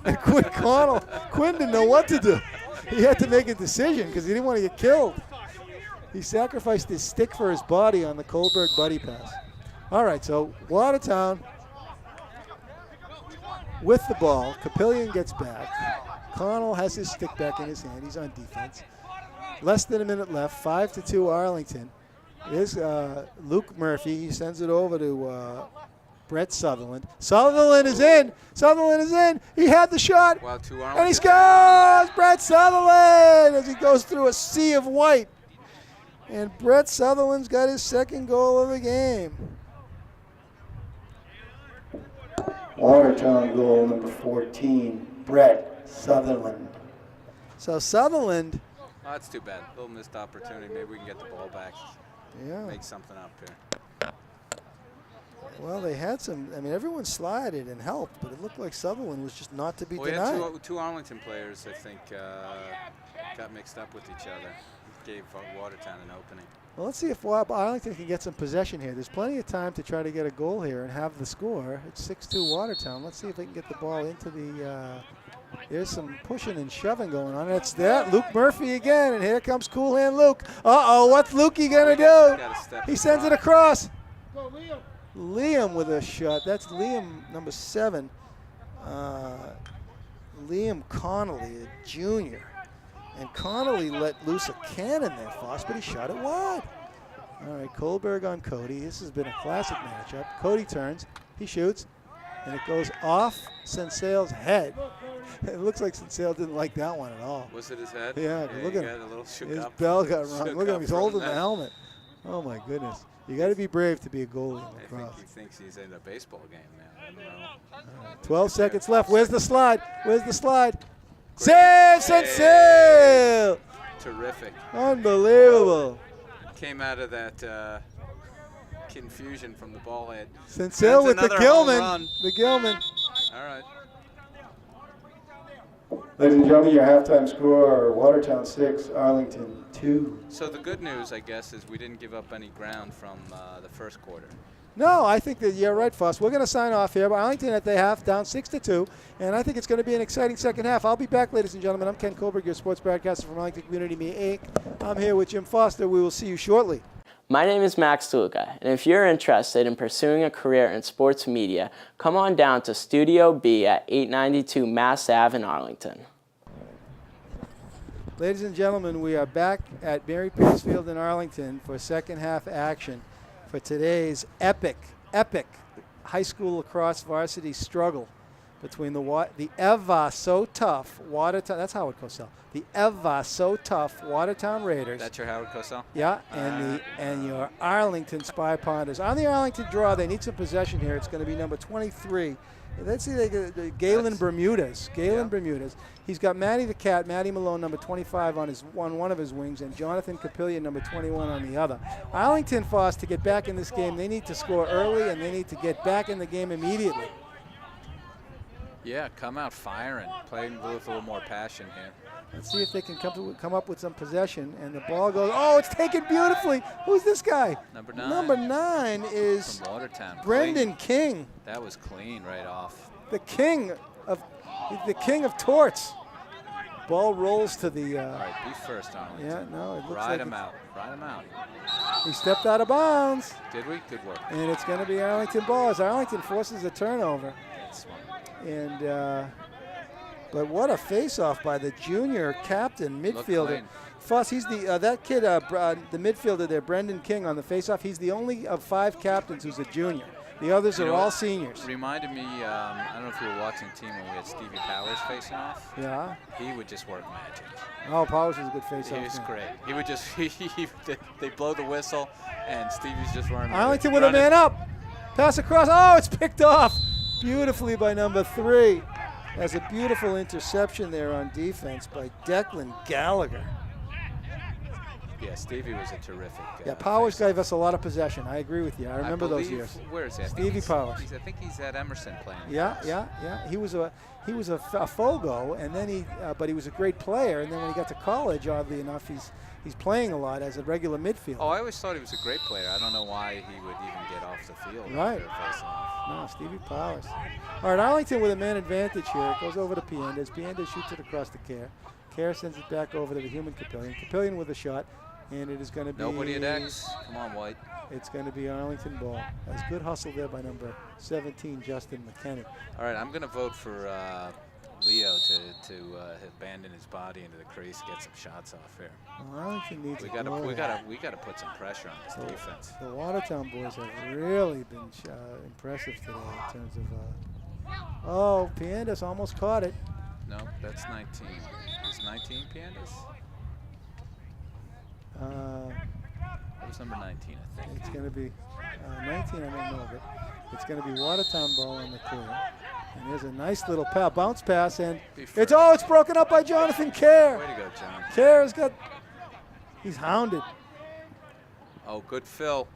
And Quinn didn't know what to do. He had to make a decision because he didn't want to get killed. He sacrificed his stick for his body on the Kohlberg buddy pass. All right, so Watertown with the ball. Capillion gets back. Connell has his stick back in his hand. He's on defense. Less than a minute left. 5-2 Arlington. Here's Luke Murphy. He sends it over to Brett Sutherland. Sutherland is in. Sutherland is in. He had the shot. Wow, 2 And he Arlington. scores! Brett Sutherland as he goes through a sea of white. And Brett Sutherland's got his second goal of the game. Watertown goal number 14, Brett Sutherland. So Sutherland, Oh, that's too bad. Little missed opportunity. Maybe we can get the ball back. yeah. Make something up here. Well, they had some. I mean, everyone slided and helped, but it looked like Sutherland was just not to be Well, we denied. had two Arlington players, I think, got mixed up with each other. Gave Watertown an opening. Well, let's see if Arlington can get some possession here. There's plenty of time to try to get a goal here and have the score. It's 6-2 Watertown. Let's see if they can get the ball into the. There's some pushing and shoving going on. That's that. Luke Murphy again, and here comes Cool Hand Luke. Uh-oh, what's Lukey gonna do? He sends it across. Liam with a shot. That's Liam, number 7. Liam Connolly, a junior. And Connolly let loose a cannon there, Foss, but he shot it wide. All right, Kohlberg on Cody. This has been a classic matchup. Cody turns, he shoots, and it goes off Sensail's head. It looks like Sensail didn't like that one at all. Was it his head? Yeah, look at got him. a little shook His up. bell got wrong. Shook Look at up him, he's from holding that. the helmet. Oh my goodness. You got to be brave to be a goalie in I think lacrosse. he thinks he's in a baseball game now. I don't know. All right, 12 seconds left. Where's the slide? Where's the slide? Save, Sensail! Terrific. Unbelievable. Came out of that confusion from the ball head. Sensail with the Another home Gilman. run. The Gilman. All right. Ladies and gentlemen, your halftime score, Watertown 6, Arlington 2. So the good news, I guess, is we didn't give up any ground from the first quarter. No, I think that you're right, Foss. We're going to sign off here. But Arlington at the half, down 6-2, and I think it's going to be an exciting second half. I'll be back, ladies and gentlemen. I'm Ken Kohlberg, your sports broadcaster from Arlington Community Media, Inc. I'm here with Jim Foster. We will see you shortly. My name is Max Tuluka, and if you're interested in pursuing a career in sports media, come on down to Studio B at 892 Mass Ave in Arlington. Ladies and gentlemen, we are back at Mary Pierce Field in Arlington for second half action for today's epic high school lacrosse varsity struggle between the Eva So Tough Watertown, that's Howard Cosell, the Eva So Tough Watertown Raiders. That's your Howard Cosell? Yeah, and your Arlington Spy Ponders. On the Arlington draw, they need some possession here. It's going to be number 23. Let's see, Galen Bermudez. Bermudez. He's got Matty the Cat, Matty Malone, number 25 on one of his wings, and Jonathan Capillion, number 21 on the other. Arlington, Foss, to get back in this game, they need to score early, and they need to get back in the game immediately. Yeah, come out firing, playing with a little more passion here. Let's see if they can come up with some possession. And the ball goes, oh, it's taken beautifully. Who's this guy? Number 9. Number 9 is from Watertown. Brendan Clean. King. That was clean right off. The king of torts. Ball rolls to the. All right, be first, Arlington. Yeah, no, it looks Ride like him out. Ride him out. he stepped out of bounds, Did we? Good work. and it's going to be Arlington ball as Arlington forces a turnover. That's smart. And but what a face-off by the junior captain midfielder. clean. Fuss, he's the that kid, the midfielder there, Brendan King on the face-off. He's the only of 5 captains who's a junior. The others You are know all what? seniors. Reminded me, I don't know if you were watching the team when we had Stevie Powers facing off. Yeah. He would just work magic. Oh, Powers is a good face-off. He was man. great. He would just, they blow the whistle, and Stevie's just running. Arlington with a man up. Pass across. Oh, it's picked off beautifully by number 3. That's a beautiful interception there on defense by Declan Gallagher. Yeah, Stevie was a terrific. Yeah, Powers gave us a lot of possession. I agree with you. I remember those believe- years. Where is he? I think Stevie he's- Powers. I think he's at Emerson playing. Yeah. He was a Fogo, and then but he was a great player. And then when he got to college, oddly enough, he's playing a lot as a regular midfielder. Oh, I always thought he was a great player. I don't know why he would even get off the field. Right. After facing off. No, Stevie Powers. All right, Arlington with a man advantage here. It goes over to Piendes. Piendes shoots it across to Kerr. Kerr sends it back over to the human Capillion. Capillion with a shot, and it is going to be... Nobody at X. Come on, White. It's going to be Arlington ball. That's good hustle there by number 17, Justin McKenney. All right, I'm going to vote for Leo to abandon his body into the crease, get some shots off here. Well, Arlington needs We a got goal. to put some pressure on this defense. The Watertown boys have really been impressive today in terms of... oh, Piendes almost caught it. No, that's 19. Is 19 Piandas? That was number 19, I think. It's going to be 19, I don't know, but it's going to be Watertown ball on the clear. And there's a nice little bounce pass, and it's broken up by Jonathan Kerr. Way to go, John. Kerr has got, he's hounded. Oh, good fill.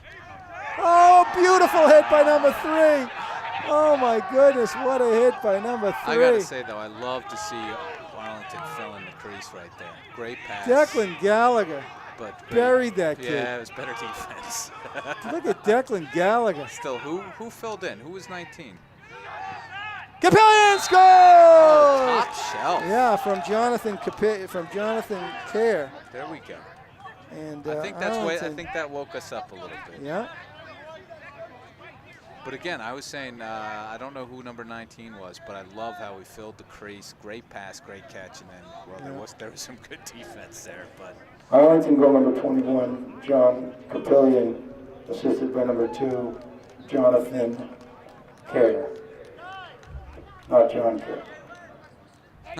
Oh, beautiful hit by number 3. Oh my goodness, what a hit by number 3. I got to say, though, I love to see Arlington fill in the crease right there. Great pass. Declan Gallagher but great. buried that kid. Yeah, it was better defense. Look at Declan Gallagher. Still, who filled in? Who was 19? Capillion scores! Oh, top shelf. Yeah, from Jonathan Kerr. There we go. And I think that woke us up a little bit. Yeah. But again, I was saying, I don't know who number 19 was, but I love how he filled the crease. Great pass, great catch, and then there was some good defense there. But Arlington goal number 21, John Capillion, assisted by number 2, Jonathan Kerr. Not John Kerr.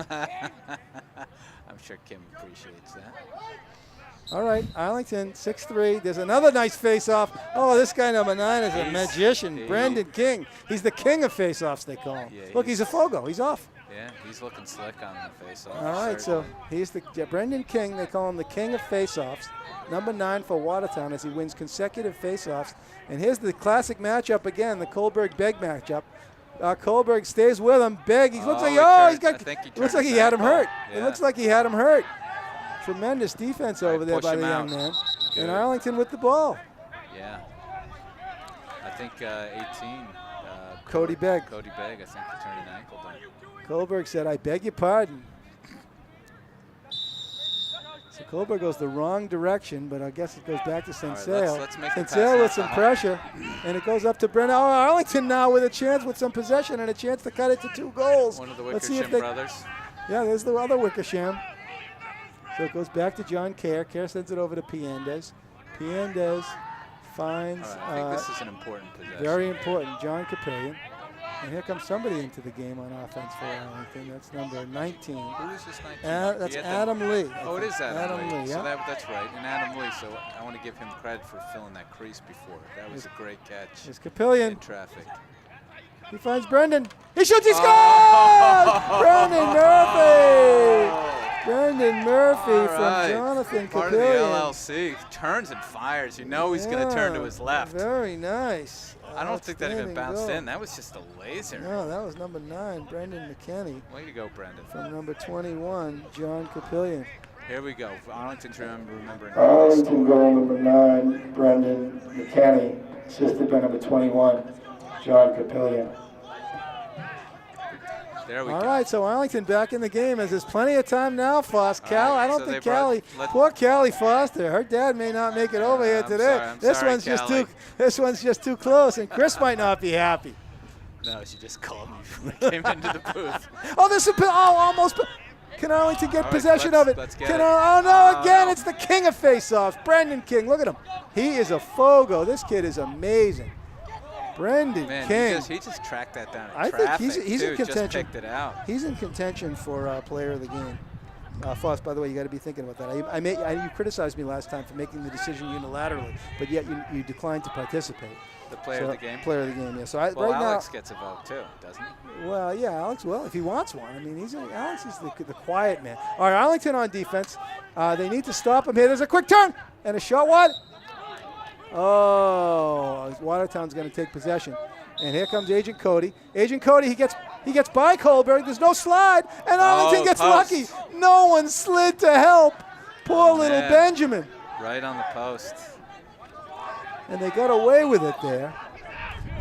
I'm sure Kim appreciates that. All right, Arlington 6-3. There's another nice face-off. Oh, this guy number 9 is a magician, Brendan King. He's the king of face-offs, they call him. Yeah, look, he's a Fogo. He's off. Yeah, he's looking slick on the face-off. All right, so he's the Brendan King. They call him the king of face-offs. Number 9 for Watertown as he wins consecutive face-offs. And here's the classic matchup again, the Kohlberg-Begg matchup. Kohlberg stays with him. Begg, he looks like looks like he had him hurt. Yeah. It looks like he had him hurt. Tremendous defense over there by the young man. Good. And Arlington with the ball. Yeah. I think 18. Cody Begg. Cody Begg, I think he turned an ankle down. Kohlberg said, I beg your pardon. So Kohlberg goes the wrong direction, but I guess it goes back to Sensale. Right, let's make the Sensale pass with some pressure, and it goes up to Brennan. Oh, Arlington now with a chance with some possession and a chance to cut it to 2 goals. One of the Let's see if Wickersham brothers. Yeah, there's the other Wickersham. So it goes back to John Kerr. Kerr sends it over to Piendes. Piendes finds I think this is an important possession. very important, John Capillion. And here comes somebody into the game on offense for Arlington. That's number 19. Who is this 19? That's Adam Lee. Oh, it is Adam Lee. Yeah. So that's right. And Adam Lee, so I want to give him credit for filling that crease before. That was a great catch There's Capillion. in traffic. He finds Brendan. He shoots, he scores! Brendan Murphy! Brendan Murphy All from right. Jonathan Part of the Capillion. LLC. Turns and fires. You know he's going to turn to his left. Very nice. I don't think that even Outstanding bounced goal. in. That was just a laser. No, that was number 9, Brendan McKenney. Way to go, Brendan. From number 21, John Capillion. Here we go. Arlington's remembering. Arlington goal number 9, Brendan McKenney, assisted by number 21, John Capillion. There we All go. right, so Arlington back in the game as there's plenty of time now, Foss. Cal, right, I don't so think they brought- Callie, let- poor Callie Foster, her dad may not make it over here I'm today. sorry, I'm sorry, Callie. This one's just too close, and Chris might not be happy. No, she just called me when I came into the booth. Oh, this is almost. Can Arlington get All right, possession of it? let's get Can it. oh no! Oh, Again, no. it's the king of face-offs, Brendan King. Look at him. He is a fogo. This kid is amazing. Brendan Man, King. he just tracked that down in I think traffic, he's in too. contention. Just picked it out. He's in contention for player of the game. Foss, by the way, you got to be thinking about that. You criticized me last time for making the decision unilaterally, but yet you declined to participate. The player of the game? Player of the game, yeah. So Well, right Alex now, gets a vote, too, doesn't he? well, yeah, Alex. Well, if he wants one, I mean, Alex is the quiet man. All right, Arlington on defense. They need to stop him here. There's a quick turn and a shot. What? Oh, Watertown's going to take possession, and here comes Agent Cody. Agent Cody, he gets by Kohlberg. There's no slide, and Arlington gets post. lucky. No one slid to help. Poor little man. Benjamin, Right on the post. and they got away with it there.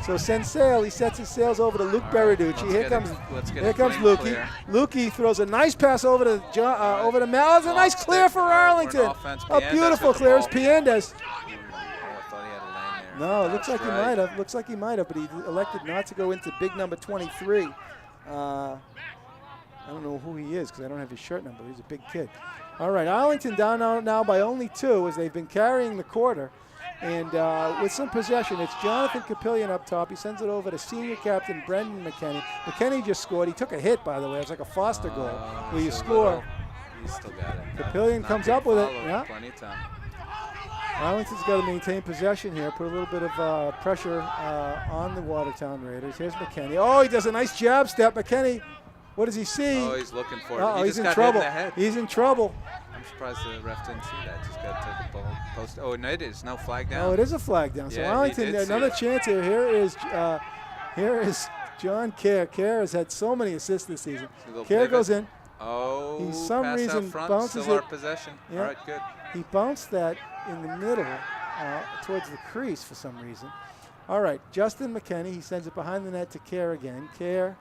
So Sensale, he sets his sails over to Luke All right, Berarducci. let's get Here it comes clean, Lukey. clear. Lukey throws a nice pass over to over to Mal. It's a nice Off clear stick. for All right, we're in Arlington. offense. A Piendas beautiful with the clear is ball. Piendas. Oh, I thought he had a lane there. No, it looks like That's he right. might have. Looks like he might have, but he elected not to go into big number 23. I don't know who he is because I don't have his shirt number. He's a big kid. All right, Arlington down now by only 2 as they've been carrying the quarter. And with some possession, it's Jonathan Capillion up top. He sends it over to senior captain Brendan McKenney. McKenney just scored. He took a hit, by the way. It was like a Foster goal where you so score. little. He's still got it. Capillion Not comes being up with it, followed. yeah. Plenty of time. Arlington's got to maintain possession here, put a little bit of pressure on the Watertown Raiders. Here's McKenney. Oh, he does a nice jab step. McKenney, what does he see? Oh, he's looking for it. Uh-oh, He he's just in got trouble. hit in the head. He's in trouble. I'm surprised the ref didn't see that. Just got to take a ball post. Oh, no, it is. No flag down. Oh, it is a flag down. So Yeah, he Arlington, did see another it. chance here. Here is John Kerr. Kerr has had so many assists this season. See a little Kerr pivot. goes in. Oh, He, some pass reason, out front. bounces Still our it. possession. Yeah. All right, good. He bounced that in the middle towards the crease for some reason. All right, Justin McKenney, he sends it behind the net to Kerr again. Kerr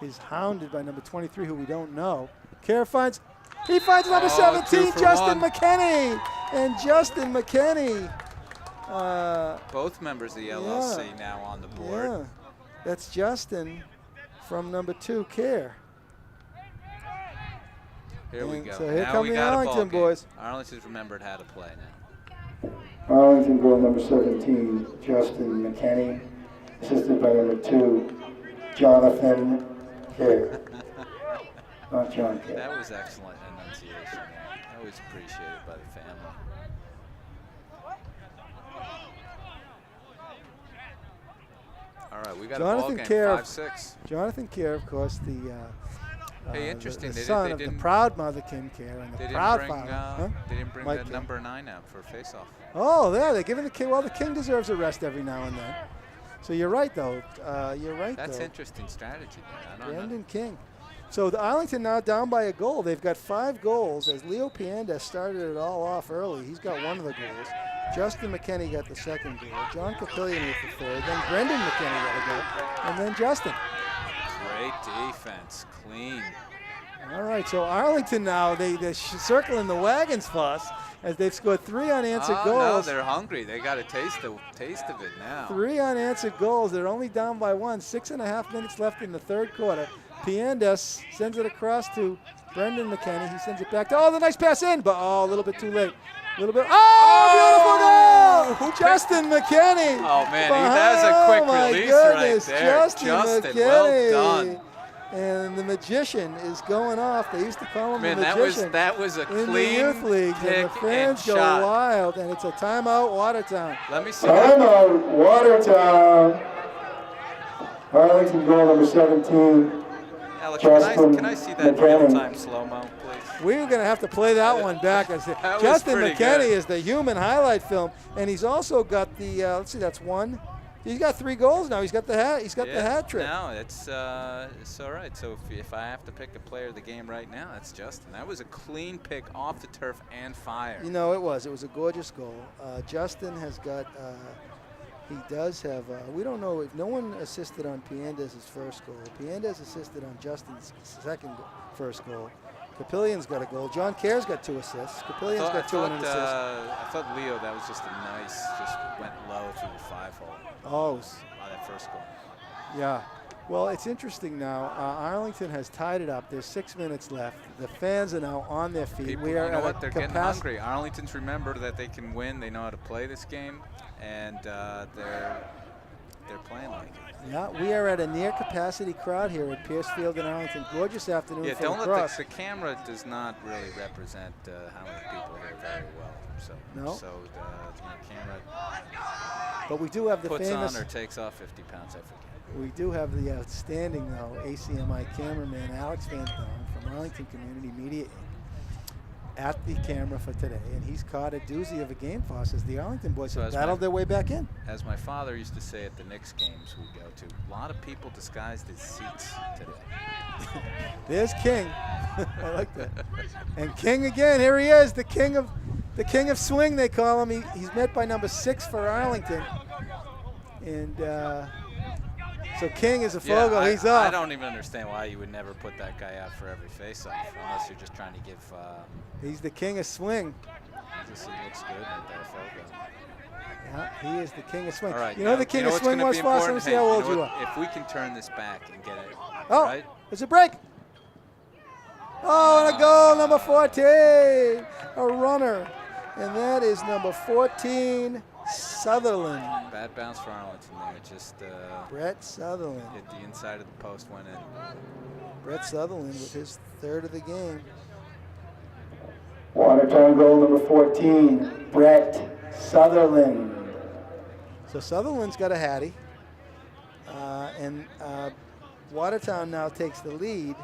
is hounded by number 23, who we don't know. Kerr finds number 17, 2 for Justin 1. McKenney. And Justin McKenney. Both members of the LLC now on the board. Yeah, that's Justin from number 2, Kerr. Here we And go. so here now come we the got a ball Arlington game. boys. Arlington's remembered how to play now. Arlington goal number 17, Justin McKenney, assisted by number 2, Jonathan Kerr. Not John Kerr. That was excellent enunciation there. Always appreciated by the family. All right, we got Jonathan a ball Kerr. game, 5-6. Jonathan Kerr, of course, Hey, interesting. the They son didn't- of they the didn't- proud mother Kim Kerr and the They proud didn't bring, father. Huh? they didn't bring Mike the Kerr. number 9 out for face-off. Oh, yeah, they're giving the king. Well, the king deserves a rest every now and then. So you're right, though. That's though. interesting strategy there. I don't know. Brendan King. So the Arlington now down by a goal. They've got 5 goals as Leo Piendas started it all off early. He's got one of the goals. Justin McKenney got the second goal. John Capillion with the third. Then Brendan McKenney got a goal. And then Justin. Great defense. Clean. All right, so Arlington now, they're circling the wagons, Foss, as they've scored 3 unanswered No, goals. they're hungry. They got a taste of it now. 3 unanswered goals. They're only down by 1. 6.5 minutes left in the third quarter. Piendas sends it across to Brendan McKenney. He sends it back to, the nice pass in, but a little bit too late. A little bit. Beautiful goal! Justin McKenney. Oh, man, that's a quick my release goodness, right there. Justin McKenney. Well done. And the magician is going off. They used to call him Man, the magician. that was a in clean the youth leagues, and the pick fans and go shot. wild, and it's a timeout, Watertown. Let me see. Timeout, Watertown. Arlington goal number 17, Alex, Justin can I see that McKinney. real-time slow-mo, please? We're going to have to play that one back. That was Justin pretty McKinney good. is the human highlight film, and he's also got the. Let's see, that's one. He's got 3 goals now. He's got the hat. He's got the hat trick. No, it's all right. So if I have to pick a player of the game right now, it's Justin. That was a clean pick off the turf and fire. You know, it was. It was a gorgeous goal. Justin has got. He does have. We don't know if no one assisted on Piandez's first goal. Piandez assisted on Justin's first goal. Capillian's got a goal. John Kerr's got 2 assists. Capillian's got 2 and an assist. I thought Leo, that was just a nice, just went low through the 5-hole. Oh, On that first goal. yeah. Well, it's interesting now. Arlington has tied it up. There's 6 minutes left. The fans are now on their feet. People, We are you know at what? a They're getting capacity. hungry. Arlington's remembered that they can win. They know how to play this game, and they're playing like it. Yeah, we are at a near capacity crowd here at Pierce Field in Arlington. Gorgeous afternoon Yeah, for don't let lacrosse. the camera does not really represent how many people are here very well. So, No. So the camera But we do have the puts famous. on or takes off 50 pounds. I forget. We do have the outstanding, though, ACMi cameraman Alex Van Thorn from Arlington Community Media Inc. at the camera for today, and he's caught a doozy of a game for us as the Arlington boys So have as battled their way back in. As my father used to say at the Knicks games we go to, a lot of people disguised as seats today. There's King. I like that. And King again. Here he is, the king of swing. They call him. He's met by number 6 for Arlington, and so King is a Fogo. He's off. I don't even understand why you would never put that guy out for every face-off, unless you're just trying to give. He's the king of swing. He looks good at that Fogo. Yeah, he is the king of swing. All right, you know who the king of what's swing gonna was be for us? Let me important? see Hey, how old know you what? are. If we can turn this back and get it Oh, right. there's a break. Oh, and a goal, number 14. A runner. And that is number 14, Sutherland. Bad bounce for Arlington there. Just Brett Sutherland. hit the inside of the post, went in. Brett Sutherland with his 3rd of the game. Watertown goal number 14, Brett Sutherland. So Sutherland's got a hattie. And Watertown now takes the lead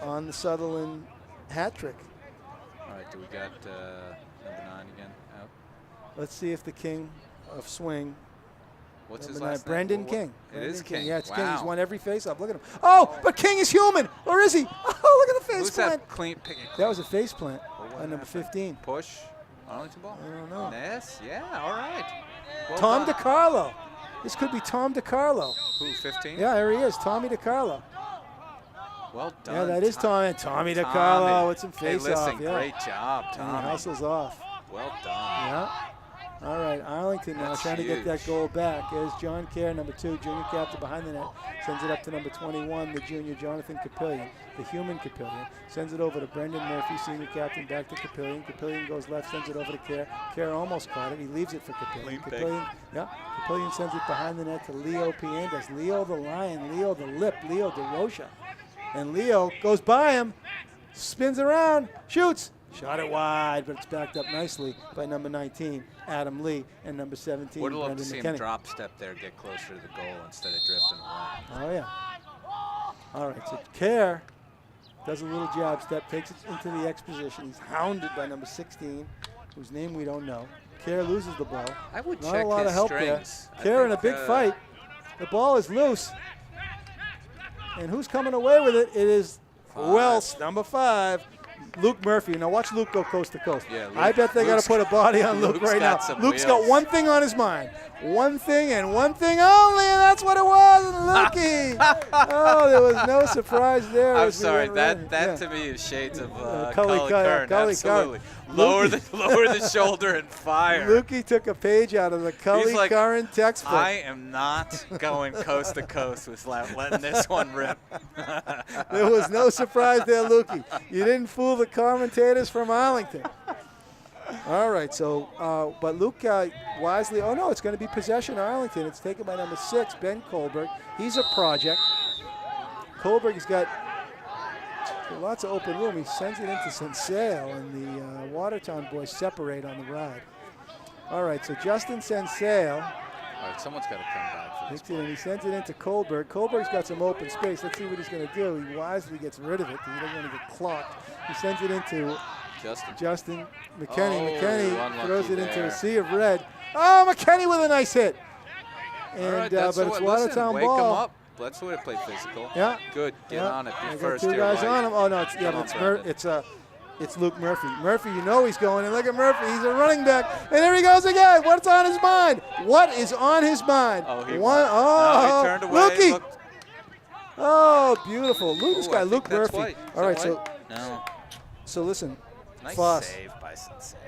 on the Sutherland hat trick. All right, do we got number 9 again out? Let's see if the king of swing. What's his Number 9, last name? Brendan What- King. It is King. Yeah, it's wow. King. He's won every face-off. Look at him. Oh, but King is human. Or is he? Oh, look at the face Who's plant. that clean pick? That was a face plant What on number happened? 15. Push. Arlington ball? I don't know. Yes, yeah, all right. Well Tom done. DiCarlo. This could be Tom DiCarlo. Who, 15? Yeah, there he is, Tommy DiCarlo. Well done. Yeah, that is Tommy Tommy. DiCarlo with some Hey, face-off. listen, Yeah. great job, And he Tommy. hustles off. Well done. Yeah. All right, Arlington now That's trying to get that huge. goal back. There's John Kerr, number 2, junior captain behind the net. Sends it up to number 21, the junior Jonathan Capillian, the human Capillian. Sends it over to Brendan Murphy, senior captain, back to Capillian. Capillian goes left, sends it over to Kerr. Kerr almost caught it. He leaves it for Capillian. Clean pick. Capillian sends it behind the net to Leo Piandez. Leo the Lion, Leo the Lip, Leo DeRocha. And Leo goes by him, spins around, shoots. Shot it wide, but it's backed up nicely by number 19, Adam Lee, and number 17, Would have loved Brendan to see him McKinney. drop step there, get closer to the goal instead of drifting away. Oh, yeah. All right, so Kerr does a little jab step, takes it into the X position. He's hounded by number 16, whose name we don't know. Kerr loses the ball. I would Not check a lot his of help strings. there. Kerr in a big fight. The ball is loose. And who's coming away with it? It is Wells, number 5. Luke Murphy. Now watch Luke go coast to coast. Yeah, Luke- I bet they got Luke's- to put a body on Luke Luke's right got now. some Luke's got wheels. one thing on his mind. One thing and one thing only, and that's what it was. And Lukey. Oh, there was no surprise there. I'm as we sorry, went right- that yeah. to me is shades of Cully Cully Curran, Curran. Cully Absolutely. Curran. Lower the shoulder and fire. Lukey took a page out of the Cully He's like, Curran textbook. I am not going coast to coast with letting this one rip. There was no surprise there, Lukey. You didn't fool the commentators from Arlington. All right, so, but Luke wisely, oh no, it's going to be possession Arlington. It's taken by number 6, Ben Kohlberg. He's a project. Kohlberg has got lots of open room. He sends it into Sensale, and the Watertown boys separate on the ride. All right, so Justin Sensale. All right, someone's got to come back for Takes it and he sends it into Kohlberg. Kohlberg's got some open space. Let's see what he's going to do. He wisely gets rid of it because he doesn't want to get clocked. He sends it into Justin McKenney. McKenney throws it into a sea of red. Oh, McKenney with a nice hit. And but it's Watertown wake ball. Wake him up. Let's way to play physical. Yeah. Good. Get on it. Be first two here, guys White. on him. Oh no, it's Luke Murphy. Murphy, you know he's going. And look at Murphy. He's a running back. And there he goes again. What's on his mind? What is on his mind? Oh, he turned away. Lukey. Oh, beautiful. Luke Murphy. White. All right, No. So listen, Nice Foss. save by Sincere.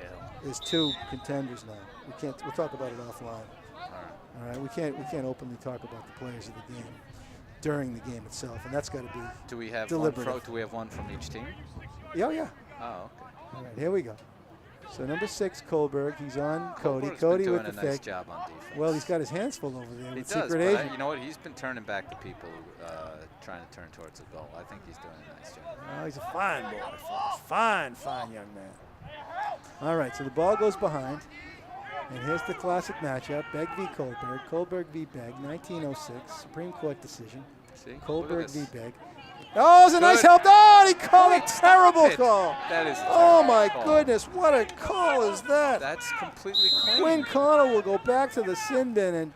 There's two contenders now. We'll talk about it offline. All right. We can't openly talk about the players of the game during the game itself, and that's got to be Do we have deliberative. do we have one from each team? Yeah. Oh, okay. All right, here we go. So number 6, Kohlberg. He's on Cody. Kohlberg's Cody been with doing the a nice fake. job on defense. Well, he's got his hands full over there He with does, Secret but Agent. you know what? He's been turning back the people trying to turn towards the goal. I think he's doing a nice job. Oh, he's a fine boy. Fine young man. All right, so the ball goes behind. And here's the classic matchup, Begg v. Kohlberg. Kohlberg v. Begg, 1906, Supreme Court decision. See? Kohlberg v. Begg. Oh, it's a nice help. Oh, he called a terrible call. That is a Oh, terrible my call. goodness. What a call is that? That's completely clean. Quinn Connell will go back to the sin bin. And,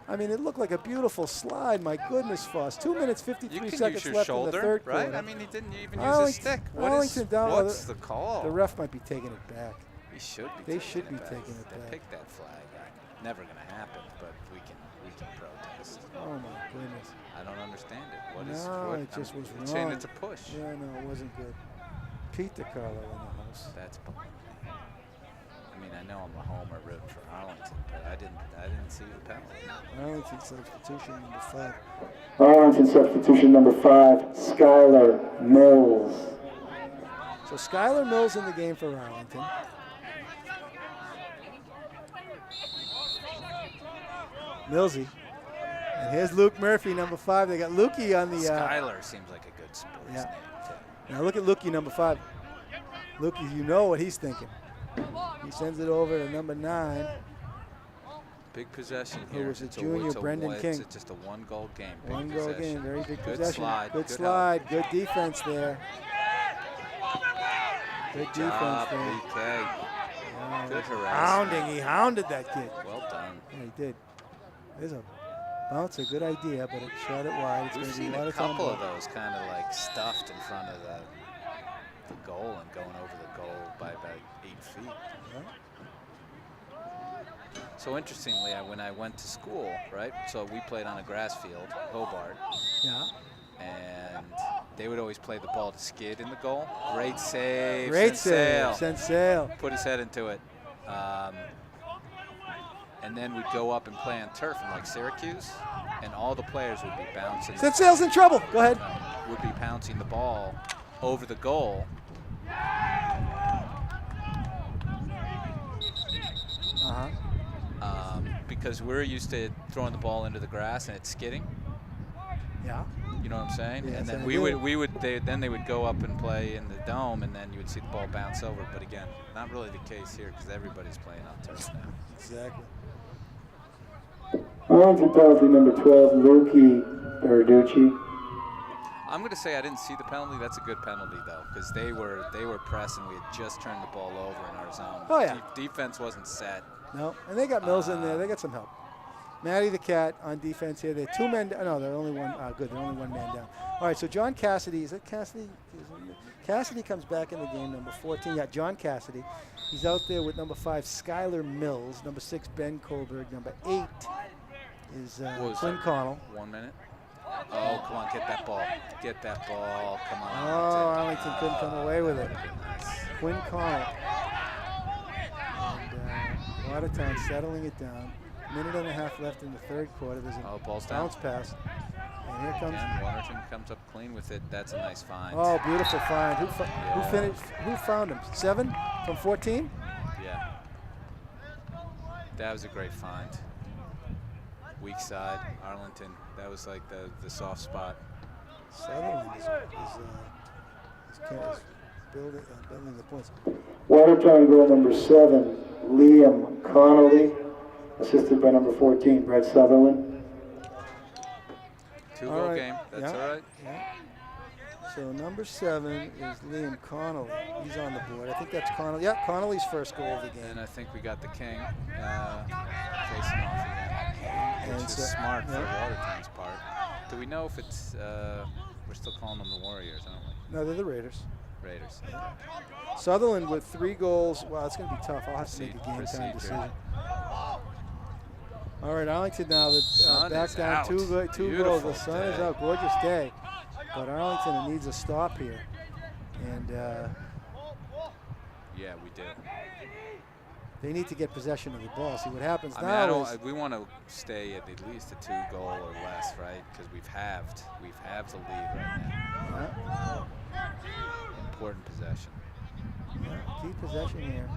I mean, it looked like a beautiful slide. My goodness, Foss. 2 minutes, 53 seconds use your left shoulder, in the third right? quarter. I mean, he didn't even use his stick. Arlington down. What's the call? The ref might be taking it back. He should be. They should be taking it They back. picked that flag. Never going to happen, but we can protest. Oh, my goodness. I don't understand it. No, it just was I'm saying wrong. it's a push. Yeah, no, it wasn't good. Pete DiCarlo in the house. That's. I mean, I know I'm a homer rooting for Arlington, but I didn't see the penalty. Arlington substitution number 5. Arlington substitution number 5, Skylar Mills. So Skylar Mills in the game for Arlington. Millsy. And here's Luke Murphy, number 5. They got Lukey on the. Skylar seems like a good sports name, too. Now look at Lukey, number 5. Lukey, you know what he's thinking. He sends it over to number 9. Big possession Who here. was a It's junior, Brendan King. It's just a one-goal game. Big One goal possession. game, very big Good possession. slide. Good help. slide, good defense there. Good defense Job, there. BK. Yeah, Good harassment. hounding, he hounded that kid. Well done. Yeah, he did. There's a bounce, a good idea, but it shot it wide. It's We've going to be seen a lot a of time. couple of those kind of like stuffed in front of the goal and going over the goal by about 8 feet. Yeah. So interestingly, when I went to school, right? So we played on a grass field, Hobart. Yeah. And they would always play the ball to skid in the goal. Great save. Great save. Sensale. Sensale. Put his head into it. And then we'd go up and play on turf in like Syracuse, and all the players would be bouncing. Sensale's in trouble. Go ahead. Would be pouncing the ball over the goal. Uh-huh. Because we're used to throwing the ball into the grass and it's skidding. Yeah. You know what I'm saying? Yes, and then I do. they would go up and play in the dome, and then you would see the ball bounce over. But again, not really the case here because everybody's playing on turf now. Exactly. Arlington penalty number 12, Lukey Berducci. I'm going to say I didn't see the penalty. That's a good penalty though, because they were pressing. We had just turned the ball over in our zone. Oh, yeah. Defense wasn't set. No, and they got Mills in there. They got some help. Matty the Cat on defense here. They're 2 men. No, they're only one. Good, they're only 1 man down. All right, so John Cassidy. Is it Cassidy? Cassidy comes back in the game, number 14. Yeah, John Cassidy. He's out there with number 5, Skylar Mills. Number 6, Ben Kohlberg. Number 8 is Quinn Connell. 1 minute. Oh, come on, get that ball. Get that ball. Come on. Oh, Arlington couldn't come away with it. Nice. Quinn Connell. And Watertown settling it down. 1.5 minutes left in the third quarter. There's a Ball's down. bounce pass. And here comes. Again, Watertown comes up clean with it. That's a nice find. Oh, beautiful find. Who finished? Who found him? 7 from 14? Yeah. That was a great find. Weak side, Arlington. That was like the soft spot. Sutherland is building the points. Watertown goal number 7, Liam Connolly, assisted by number 14, Brett Sutherland. Two-goal game. That's yeah. all right. Yeah. So number 7 is Liam Connolly. He's on the board. I think that's Connolly. Yeah, Connolly's first goal of the game. And I think we got the king facing off again, which is smart for Watertown's part. Do we know if it's, we're still calling them the Warriors, aren't we? No, they're the Raiders. Raiders. Sutherland with 3 goals. Wow, it's going to be tough. I'll have to make a game time decision. All right, Arlington now back down 2 goals. The sun is out. Gorgeous day. But Arlington needs a stop here. And yeah, we do. they need to get possession of the ball. See what happens I now. mean, we want to stay at least a 2-goal or less, right? Because we've halved the lead right now. Important possession. Yeah, keep possession here.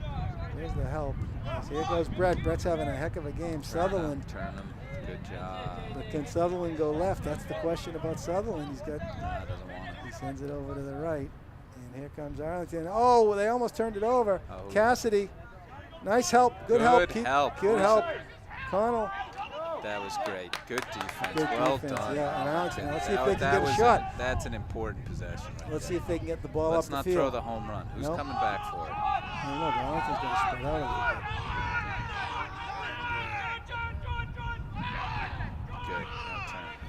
There's the help. So here goes Brett. Brett's having a heck of a game. Sutherland. Turn him. Good job. But can Sutherland go left? That's the question about Sutherland. He's got. No, doesn't want it. He sends it over to the right. And here comes Arlington. Oh, they almost turned it over. Oh. Cassidy. Nice help. Good help. Good help. Connell. That was great. Good defense. Good well defense, done. yeah. And Arlington, let's see if they can get a shot. That's an important possession. Right Let's see there. if they can get the ball Let's up the not field. throw the home run. Who's coming back for it? I don't know, but Arlington's going to spread out a little bit.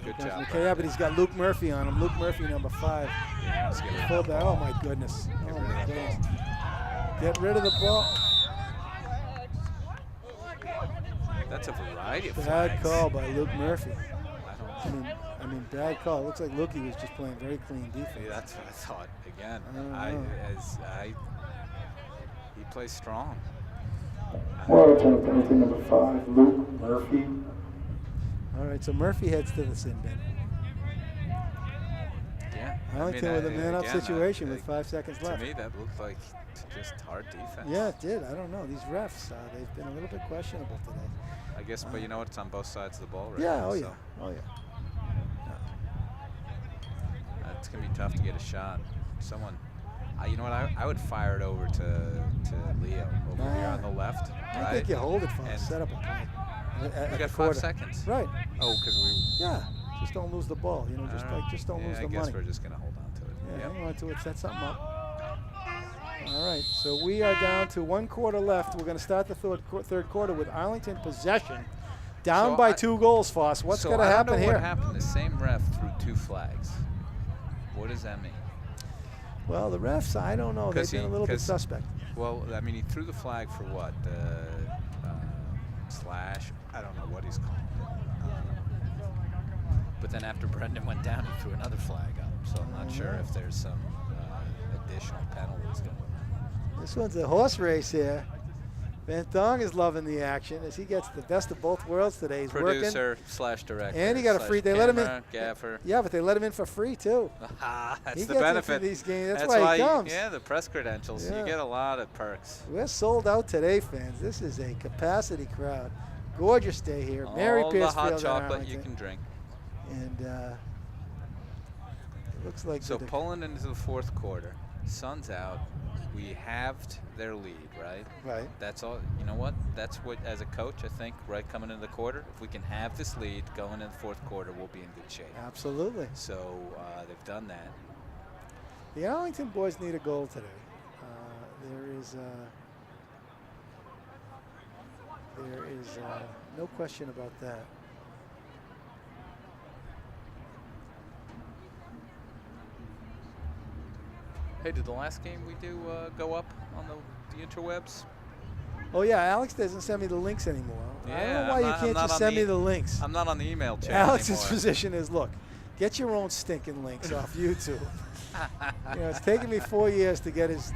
Good job. Okay, yeah, but he's got Luke Murphy on him. Luke Murphy, number 5. Yeah, let's get rid of the Fullback. ball. Oh my goodness. Get Oh rid my of that goodness. ball. Get rid of the ball. That's a variety of Bad flags. call by Luke Murphy. I don't I mean, bad call. It looks like Lukey was just playing very clean defense. Yeah, that's what I thought. Again, I don't know. he plays strong. Watertown penalty number 5, Luke Murphy. All right, so Murphy heads to the sin bin. Yeah. Arlington with a man-up again, situation with 5 seconds left. To me, that looked like just hard defense. Yeah, it did. I don't know. These refs, they've been a little bit questionable today. I guess, but you know what? It's on both sides of the ball right Yeah, now. oh so yeah, oh yeah. it's going to be tough to get a shot. Someone, you know what? I would fire it over to Leo over here on the left. I right? think you hold it for And set up a play. we got 5 seconds. Right. Oh, because we. Yeah. Just don't lose the ball. You know, just don't lose the money. I guess we're just going to hold on to it. Yeah, Yep. hang on to it. Set something up. All right. So we are down to 1 quarter left. We're going to start the third quarter with Arlington possession, down by 2 goals. Foss. What's going to happen I don't know here? what happened. The same ref threw 2 flags. What does that mean? Well, the refs, I don't know. They've been a little bit suspect. Well, I mean, he threw the flag for what? Slash? I don't know what he's called. But then after Brendan went down, he threw another flag up. So I'm not sure if there's some additional penalties going on. This one's a horse race here. Van Thong is loving the action as he gets the best of both worlds today. He's Producer working. / director. And he got a free. They let him in. Gaffer. Yeah, but they let him in for free too. That's He the gets benefit. into these games. That's why he comes. Yeah, the press credentials. Yeah. You get a lot of perks. We're sold out today, fans. This is a capacity crowd. Gorgeous day here. Mary All the Pierce hot Field in chocolate you Arlington. can drink. And it looks like So pulling into the 4th quarter, sun's out. We halved their lead, right? Right. That's all. You know what? That's what, as a coach, I think, right coming into the quarter, if we can have this lead going into the 4th quarter, we'll be in good shape. Absolutely. So they've done that. The Arlington boys need a goal today. There is no question about that. Hey, did the last game we do go up on the interwebs? Oh yeah, Alex doesn't send me the links anymore. I don't know why you can't just send me the links. I'm not on the email chat Alex's anymore. position is, look, get your own stinking links off YouTube. You know, it's taken me 4 years to get his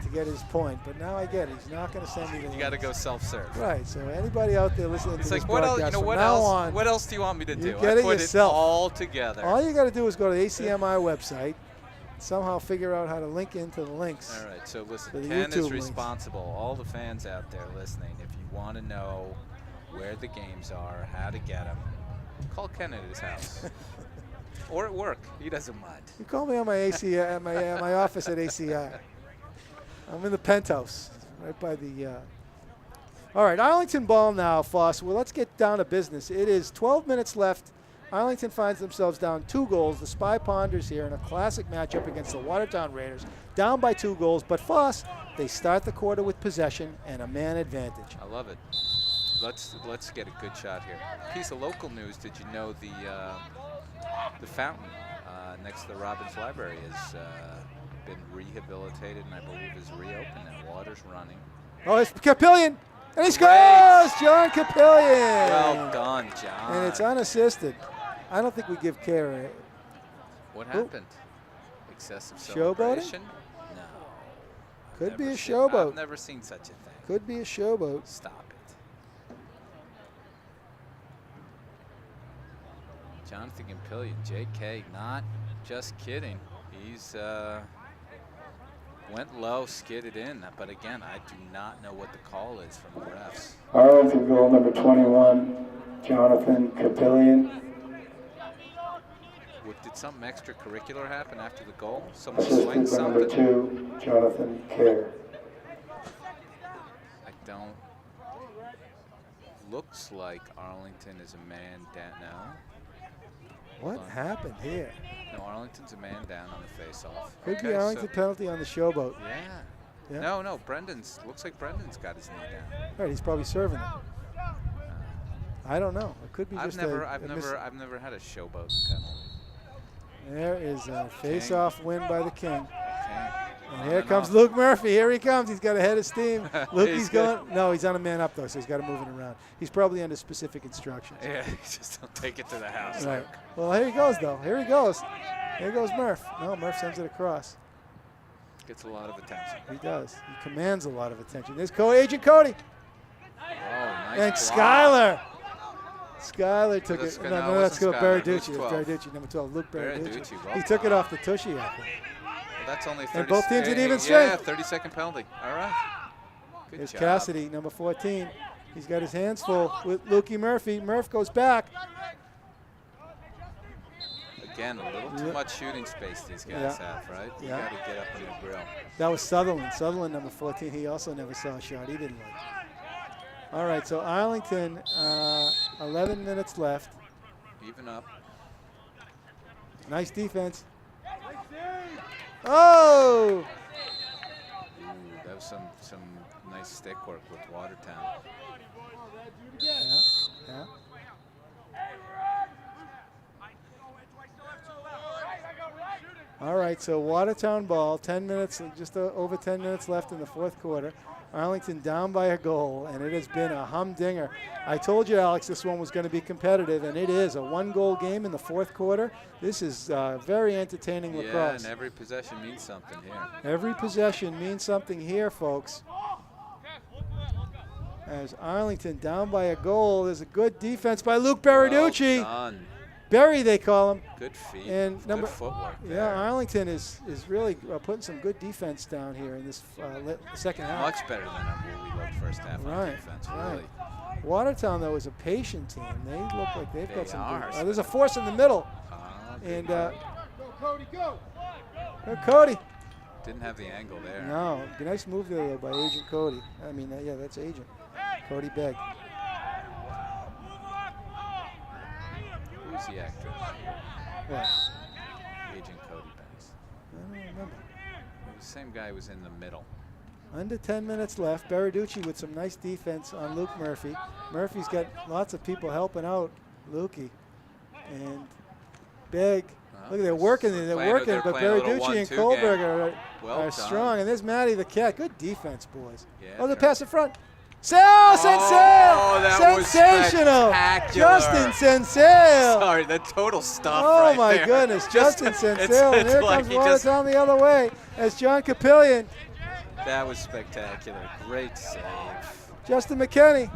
point, but now I get it. He's not going to send me the links. You got to go self-serve. Right. So anybody out there listening It's to like, this what else? broadcast You know, from what now else? on, What else do you want me to do? you get it put yourself. it all together. All you got to do is go to the ACMi website, somehow figure out how to link into the links. All right, so For listen, the Ken YouTube is links. responsible. All the fans out there listening, if you want to know where the games are, how to get them, call Ken at his house. Or at work. He doesn't mind. You call me on my my office at ACI. I'm in the penthouse, right by the. All right, Arlington ball now, Foss. Well, let's get down to business. It is 12 minutes left. Arlington finds themselves down 2 goals. The Spy Ponders here in a classic matchup against the Watertown Raiders, down by 2 goals. But Foss, they start the quarter with possession and a man advantage. I love it. Let's get a good shot here. Piece of local news. Did you know the fountain next to the Robbins Library has been rehabilitated and I believe is reopened and water's running. Oh, it's Capillion, and he scores! John Capillion. Well done, John. And it's unassisted. I don't think we give care. What happened? Excessive Showboating? celebration? No. Could be a I've showboat. never seen such a thing. Could be a showboat. Stop it. Jonathan Capillion, JK, not just kidding. He's went low, skidded in, but again, I do not know what the call is from the refs. Arlington goal number 21, Jonathan Capillion. Did something extracurricular happen after the goal? Someone swing Assistant by number something? 2, Jonathan Kerr. I don't. Looks like Arlington is a man down now. What happened here? No, Arlington's a man down on the face-off. Could be Okay, Arlington penalty on the showboat. Yeah. Yeah. No, Brendan's. Looks like Brendan's got his knee down. All right, he's probably serving it. I don't know. It could be I've just never a miss. had a showboat penalty. There is a face-off win by the King. Okay. And here comes Luke Murphy. Here he comes. He's got a head of steam. Luke, He's he's going. No, he's on a man up, though, so he's got to move it around. He's probably under specific instructions. Yeah, just don't take it to the house. Right. Well, here he goes, though. Here he goes. Here goes Murph. No, Murph sends it across. Gets a lot of attention. He does. He commands a lot of attention. There's Agent Cody. Oh, nice And block. Skyler. Skyler took That's it. good. No, No, it let's go wasn't Skyler. It was Baraducci. It's 12. Baraducci, number 12. Luke Baraducci. Baraducci, well He took it done. off the tushy, I think. Well, that's only 30. And both teams at even Yeah, strength. 30-second penalty. All right. Good There's job. Cassidy, number 14. He's got his hands full with Lukey Murphy. Murph goes back. Again, a little too much shooting space these guys have, right? You Yeah. got to get up in the grill. That was Sutherland. Sutherland, number 14. He also never saw a shot. He didn't like it. All right, so Arlington, 11 minutes left. Even up. Nice defense. Oh! Ooh, that was some nice stick work with Watertown. Yeah, yeah. All right, so Watertown ball, 10 minutes, just over 10 minutes left in the fourth quarter. Arlington down by a goal, and it has been a humdinger. I told you, Alex, this one was going to be competitive, and it is. A one-goal game in the fourth quarter. This is very entertaining lacrosse. Yeah, and every possession means something here. Every possession means something here, folks. As Arlington down by a goal, there's a good defense by Luke Baraducci. Well done. Berry, they call him. Good feet. And Good number footwork there. Yeah, Arlington is really putting some good defense down here in this second half. Much better than where we looked first half on defense, really. Watertown, though, is a patient team. They look like they've got some are. good. There's a force in the middle. Good And work. Cody. Didn't have the angle there. No, nice move there though, by Agent Cody. I mean, yeah, that's Agent. Cody Begg. Who's the actor? What? Agent Cody Banks. I don't remember. The same guy who was in the middle. Under 10 minutes left. Baraducci with some nice defense on Luke Murphy. Murphy's got lots of people helping out Lukey. And Begg. Look, they're working. They're working, but Baraducci and Kohlberg are strong. And there's Matty the Cat. Good defense, boys. Yeah, Oh, the pass in front. Sensational! Justin Sensale! Sorry, the total stuff Oh right my there. goodness, Justin Sensale. And it's here like comes he just- Watertown the other way as John Capillion. That was spectacular. Great save. Justin McKenney.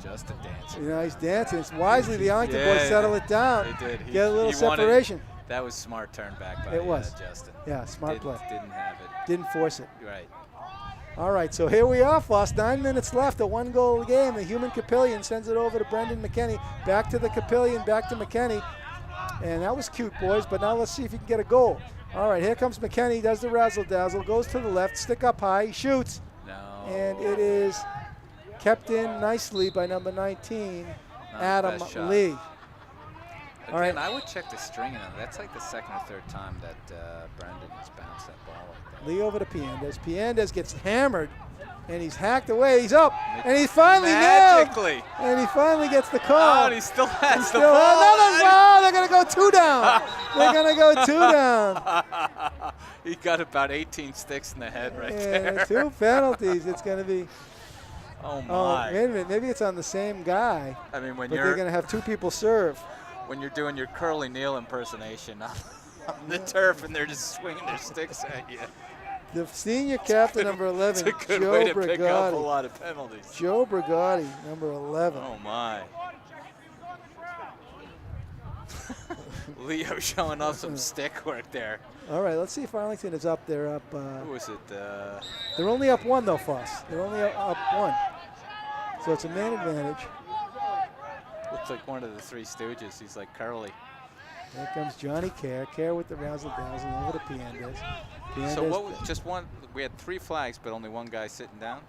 Justin dancing. You know, he's dancing. It's wisely the Arlington boys settle it down. They did. Get a little he wanted- separation. That was smart turn back by It was. Justin. Yeah, smart play. Didn't have it. Didn't force it. Right. All right, so here we are, Foss. 9 minutes left, a one-goal game. The human Capillion sends it over to Brendan McKenney. Back to the Capillion, back to McKenney. And that was cute, boys, but now let's see if he can get a goal. All right, here comes McKenney, does the razzle-dazzle, goes to the left, stick up high, he shoots. No. And it is kept in nicely by number 19, Not Adam his best shot. Lee. All right. Again, I would check the stringing on it. That's like the second or third time that Brendan has bounced that ball like that. Lee over to Piandez. Piandez gets hammered, and he's hacked away. He's up, and he's finally nailed. Magically. And he finally gets the Oh, call. and he still has the Still ball. another ball. They're going to go 2 down. They're going to go 2 down. He got about 18 sticks in the head right Yeah, there. 2 penalties. It's going to be. Oh, Oh, my. wait a minute. Maybe it's on the same guy. I mean, when But they're going to have 2 people serve. when you're doing your Curly Neal impersonation on the turf and they're just swinging their sticks at you. The senior captain, number 11, It's a good Joe way to pick up a Brigatti. lot of penalties. Joe Brigatti, number 11. Oh, my. Leo showing off some stick work there. All right, let's see if Arlington is up. They're up. Who was it? They're only up 1, though, Foss. They're only up 1. So it's a man advantage. Looks like one of the Three Stooges. He's like Curly. Here comes Johnny Kerr. Kerr with the razzle-dazzle over to Piandez. So what was just one? We had 3 flags, but only one guy sitting down.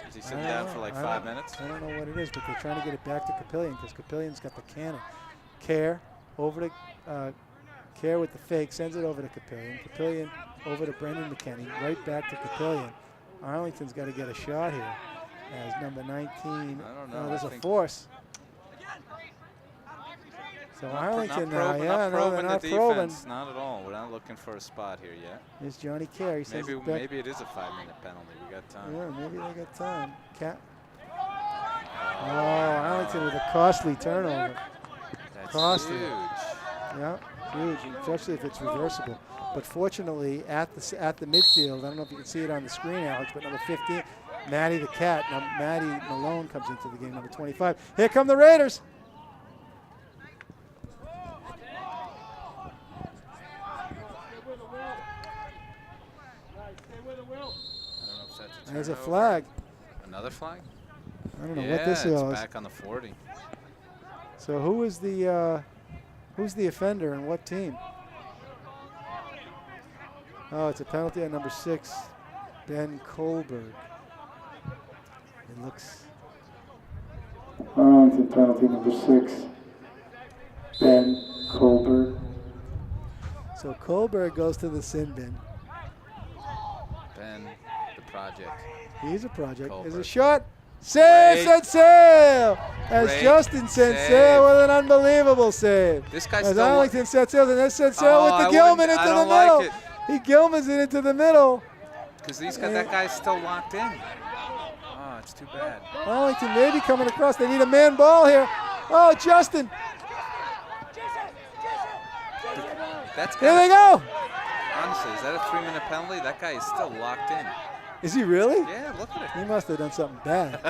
Is he sitting down for like 5 minutes? I don't know what it is, but they're trying to get it back to Capillion because Capillion's got the cannon. Kerr over to Kerr with the fake, sends it over to Capillion. Capillion over to Brendan McKinney, right back to Capillion. Arlington's got to get a shot here as number 19. I don't know. Oh, there's I a think force. So Arlington now, not yeah, no, they're probing not the probing. defense. Not at all. We're not looking for a spot here yet. Here's Johnny Kerr. He says it's back. Maybe it is a 5-minute penalty. We got time. Yeah, maybe they got time. Oh, Arlington with a costly turnover. That's Costly. huge. Yeah, huge, especially if it's reversible. But fortunately, at the midfield, I don't know if you can see it on the screen, Alex, but number 15, Matty the Cat. Now Matty Malone comes into the game, number 25. Here come the Raiders. There's a flag. Another flag? I don't know what this is. Yeah, it's back on the 40. So who's the offender and what team? Oh, it's a penalty on number 6, Ben Kohlberg. It looks. Arlington penalty number 6, Ben Kohlberg. So Kohlberg goes to the sin bin. Ben, the project. He's a project. There's a Kohlberg. shot. Save, Great. Sensale! As Great Justin save. Sensale with an unbelievable save. This guy's As still Arlington Sensale, and there's Sensale Oh, with I the Gilman wouldn't- into I the don't middle. like it. He Gilman's it into the middle. because that guy's still locked in. Oh, it's too bad. Arlington maybe coming across. They need a man ball here. Oh, Justin. That's Here they go. honestly, is that a 3-minute penalty? That guy is still locked in. Is he really? Yeah, look at it. He must have done something bad.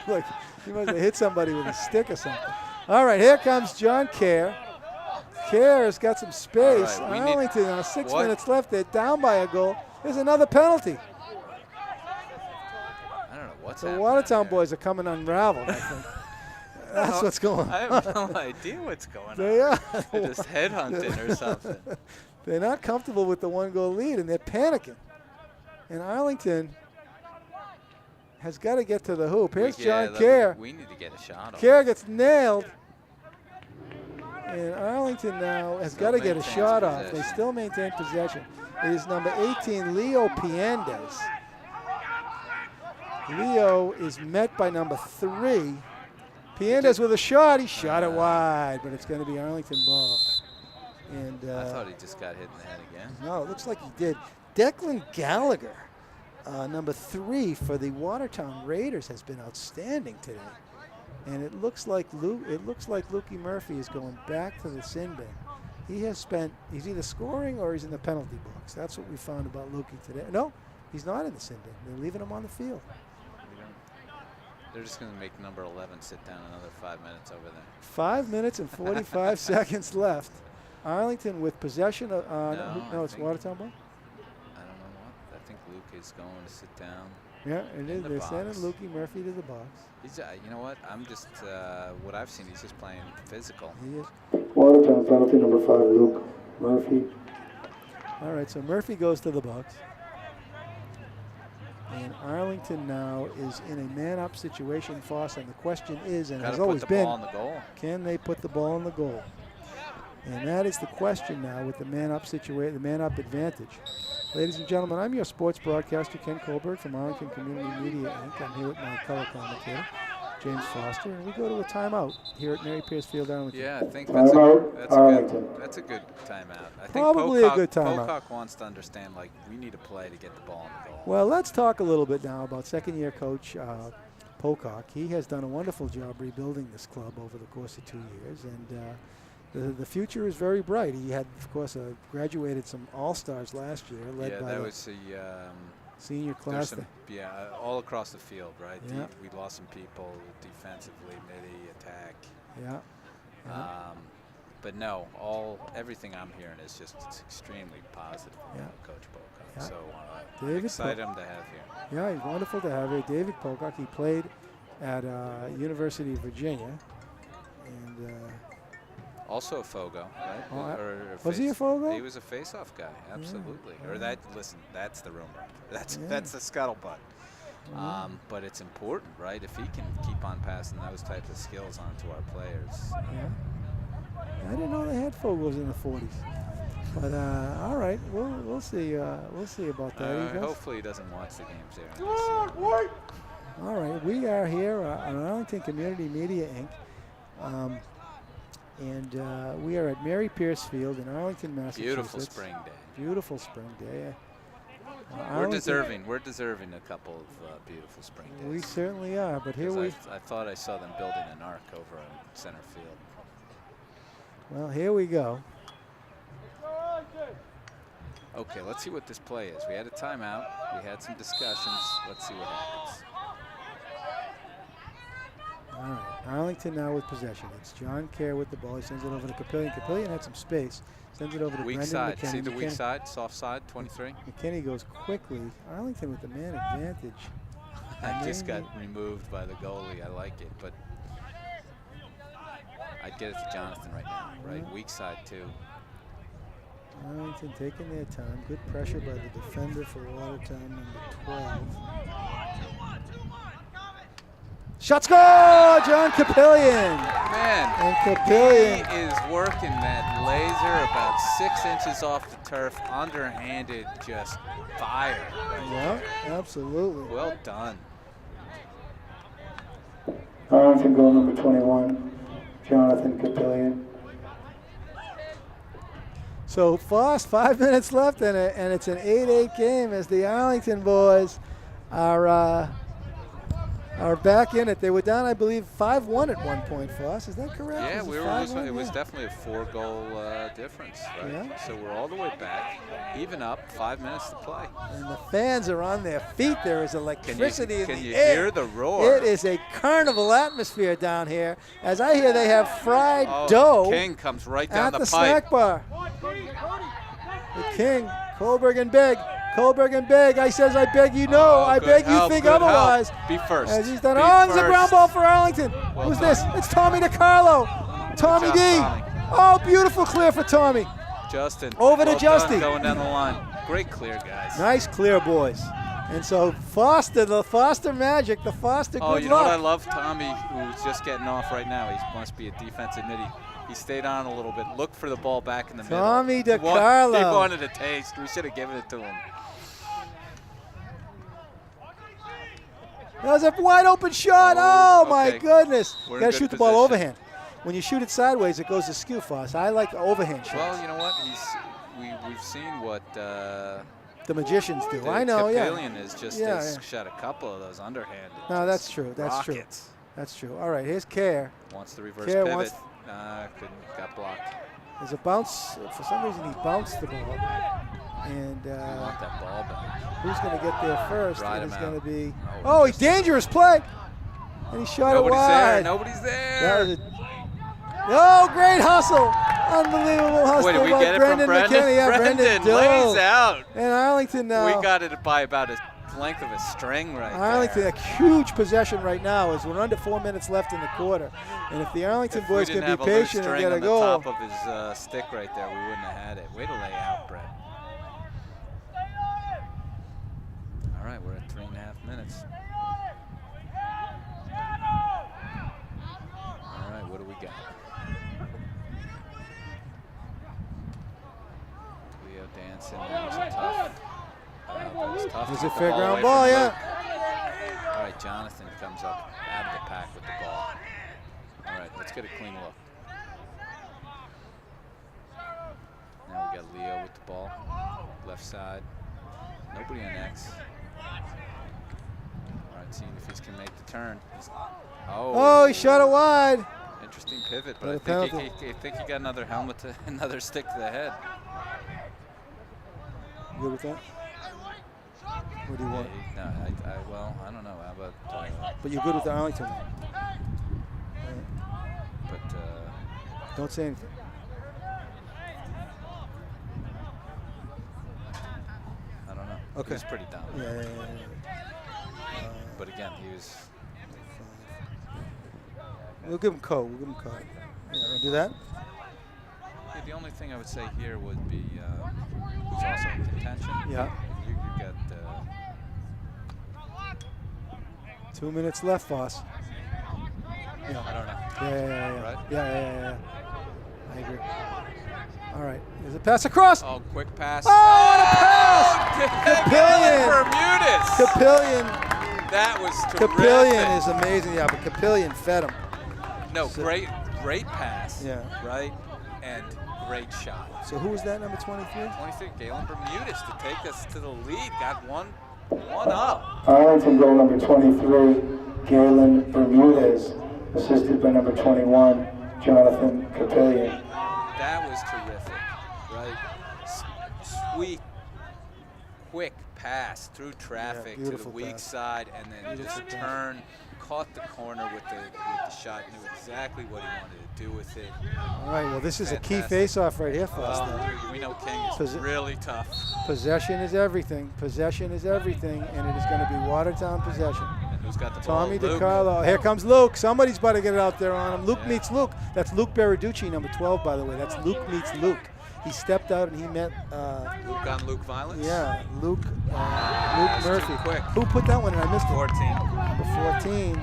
Look, he must have hit somebody with a stick or something. All right, here comes John Kerr. Kerr's got some space. All right, we need- Arlington, now 6 What? minutes left. They're down by a goal. There's another penalty. I don't know what's The happening. Watertown there. boys are coming unraveled, I think. That's what's going I on. have no idea what's going on. They are. They're just headhunting or something. They're not comfortable with the 1-goal lead, and they're panicking. And Arlington has got to get to the hoop. Here's John Kerr. We need to get a shot off. Kerr gets nailed. And Arlington now has got to get a maintains shot off. They possession. still maintain possession. It is number 18, Leo Piandez. Leo is met by number 3. Piandez with a shot. He shot it wide, but it's going to be Arlington ball. And I thought he just got hit in the head again. no, it looks like he did. Declan Gallagher, number 3 for the Watertown Raiders, has been outstanding today. And it looks like Lukey Murphy is going back to the sin bin. He's either scoring or he's in the penalty box. That's what we found about Lukey today. No, he's not in the sin bin. They're leaving him on the field. They're just going to make number 11 sit down another 5 minutes over there. 5 minutes and 45 seconds left. Arlington with possession of, No, I it's think- Watertown ball? I don't know what. I think Luke is going to sit down. Yeah, it is. the They're box. sending Lukey Murphy to the box. He's, you know what? I'm just, what I've seen, he's just playing physical. He is. Watertown penalty number 5, Luke Murphy. All right, so Murphy goes to the box. And Arlington now is in a man-up situation, Foss, and the question is, and Gotta has put always the been, ball on the goal. can they put the ball in the goal? And that is the question now with the man-up situation, the man-up advantage. Ladies and gentlemen, I'm your sports broadcaster, Ken Kohlberg from Arlington Community Media, Inc. I'm here with my color commentator, James Foster, and we go to a timeout here at Mary Pierce Field, Arlington. Yeah, I think Arlington. that's a good timeout. I think Probably a good timeout. Pocock wants to understand, like, we need to play to get the ball in the goal. Well, let's talk a little bit now about second-year coach Pocock. He has done a wonderful job rebuilding this club over the course of 2 years, and the future is very bright. He had, of course, graduated some all-stars last year, led by that the was the senior class. all across the field, right? Yeah. We lost some people defensively, midi, attack. Yeah. But no, everything I'm hearing is just extremely positive about Coach Pocock. Yeah. So David excited him to have here. Yeah, he's wonderful to have here. David Pocock, he played at University of Virginia, and Also a Fogo, right? Was he a Fogo? He was a face-off guy, absolutely. Listen, that's the rumor. That's the scuttlebutt. But it's important, right? If he can keep on passing those types of skills on to our players. Yeah. I didn't know they had Fogos in the 40s. But all right, we'll see. We'll see about that. Hopefully he doesn't watch the games there. All right, we are here on Arlington Community Media, Inc. And we are at Mary Pierce Field in Arlington, Massachusetts. Beautiful spring day. Beautiful spring day. We're deserving a couple of beautiful spring days. We certainly are, but here I thought I saw them building an arc over in center field. Well, here we go. Okay, let's see what this play is. We had a timeout. We had some discussions. Let's see what happens. All right, Arlington now with possession. It's John Kerr with the ball. He sends it over to Capillion. Capillion had some space. Sends it over to weak Brendan side. McKinney. See the weak side, soft side, 23. McKinney goes quickly. Arlington with the man advantage. I just got removed by the goalie. I like it, but I'd get it to Jonathan right now, right? Weak side, too. Arlington taking their time. Good pressure by the defender for Watertown, number 12. Shot score! John Capillion. Man, and Capillion he is working that laser about 6 inches off the turf, underhanded, just fire. Yeah, absolutely. Well done. Arlington goal number 21, Jonathan Capillion. So Foss, 5 minutes left, and it's an 8-8 game as the Arlington boys are back in it. They were down, I believe, 5-1 at one point, Foss. Is that correct? Yeah, it was Yeah. definitely a 4-goal difference, right? Yeah. So we're all the way back, even up, 5 minutes to play. And the fans are on their feet. There is electricity in the air. Can you hear the roar? It is a carnival atmosphere down here. As I hear, they have fried dough. King comes right down at the pipe. snack bar. The King, Kohlberg and Beg. Kohlberg and Beg. I says, I beg you no. I beg you think otherwise. Be first. As he's done. Be Oh, it's a first. ground ball for Arlington. Well Who's done. this? It's Tommy DiCarlo. Tommy job, D. Tommy. Oh, beautiful clear for Tommy. Justin. Over to well Justy. done, going down the line. Great clear, guys. Nice clear, boys. And so Foster, the Foster magic, the Foster good You know what I luck. love? Tommy, who's just getting off right now. He must be a defensive midi. He stayed on a little bit, looked for the ball back in the middle. Tommy He DiCarlo. wanted a taste. We should have given it to him. That was a wide open shot. Oh, my okay. goodness. We're You in got to good shoot the ball position. overhand. When you shoot it sideways, it goes askew, Foss. I like the overhand shots. Well, you know what? We've seen what the magicians do. I know, yeah. Capillion has just shot a couple of those underhanded. No, that's true. That's rockets. true. That's true. All right, here's Kerr. Wants the reverse Kerr pivot. wants- Got blocked. There's a bounce. For some reason, he bounced the ball. And I want that ball back. who's going to get there first? Ride It him is going out. to be. Oh, Oh, dangerous play. And he shot Nobody's it wide. there. Nobody's there. That was oh, great hustle. Unbelievable hustle Wait, did we by get it from Brendan Brendan? McKinney. Yeah, Brendan dove. lays out. And Arlington now. We got it by about a length of a string right Arlington, there. a huge possession right now as we're under 4 minutes left in the quarter. And if the Arlington If we boys didn't can have be a loose patient and string get a on the goal. top of his stick right there, we wouldn't have had it. Way to lay out, Brett. All right, we're at 3.5 minutes. All right, what do we got? Leo dancing. That was a tough. It's a fair ground ball, yeah. All right, Jonathan comes up out of the pack with the ball. All right, let's get a clean look. Now we got Leo with the ball, left side. Nobody on X. All right, seeing if he can make the turn. Oh, he shot it wide. Interesting pivot, but I think he got another helmet, another stick to the head. You good with that? What do you want? Well, I don't know. How about? But you're good with the Arlington one. But don't say anything. I don't know. Okay. He was pretty dominant. Yeah. But again, he was. We'll give him code. Yeah, we'll do that. Yeah, the only thing I would say here would be who's also in contention. Yeah. You got. 2 minutes left, boss. Yeah. I don't know. Yeah. Right? Yeah. I agree. All right. There's a pass across. Oh, quick pass. Oh, what a pass! Capillion. Capillion. That was terrific. Capillion is amazing. Yeah, but Capillion fed him. No, great pass. Yeah. Right? And great shot. So who was that, number 23? 23, Galen Bermudez to take us to the lead. Got one up. Arlington goal number 23, Galen Bermudez, assisted by number 21, Jonathan Capillion. That was terrific, right? Sweet, quick pass through traffic to the weak side, and then just turn, caught the corner with the shot, knew exactly what he wanted to do with it. All right, well, this is a key face-off right here for us. We know King is really tough. Possession is everything. Possession is everything, and it is going to be Watertown possession. And who's got the ball? Tommy DiCarlo. Here comes Luke. Somebody's about to get it out there on him. Luke meets Luke. That's Luke Berarducci, number 12, by the way. That's Luke meets Luke. He stepped out and he met Luke on Luke violence? Yeah, Luke Murphy. Quick. Who put that one in? I missed it. 14. Number 14.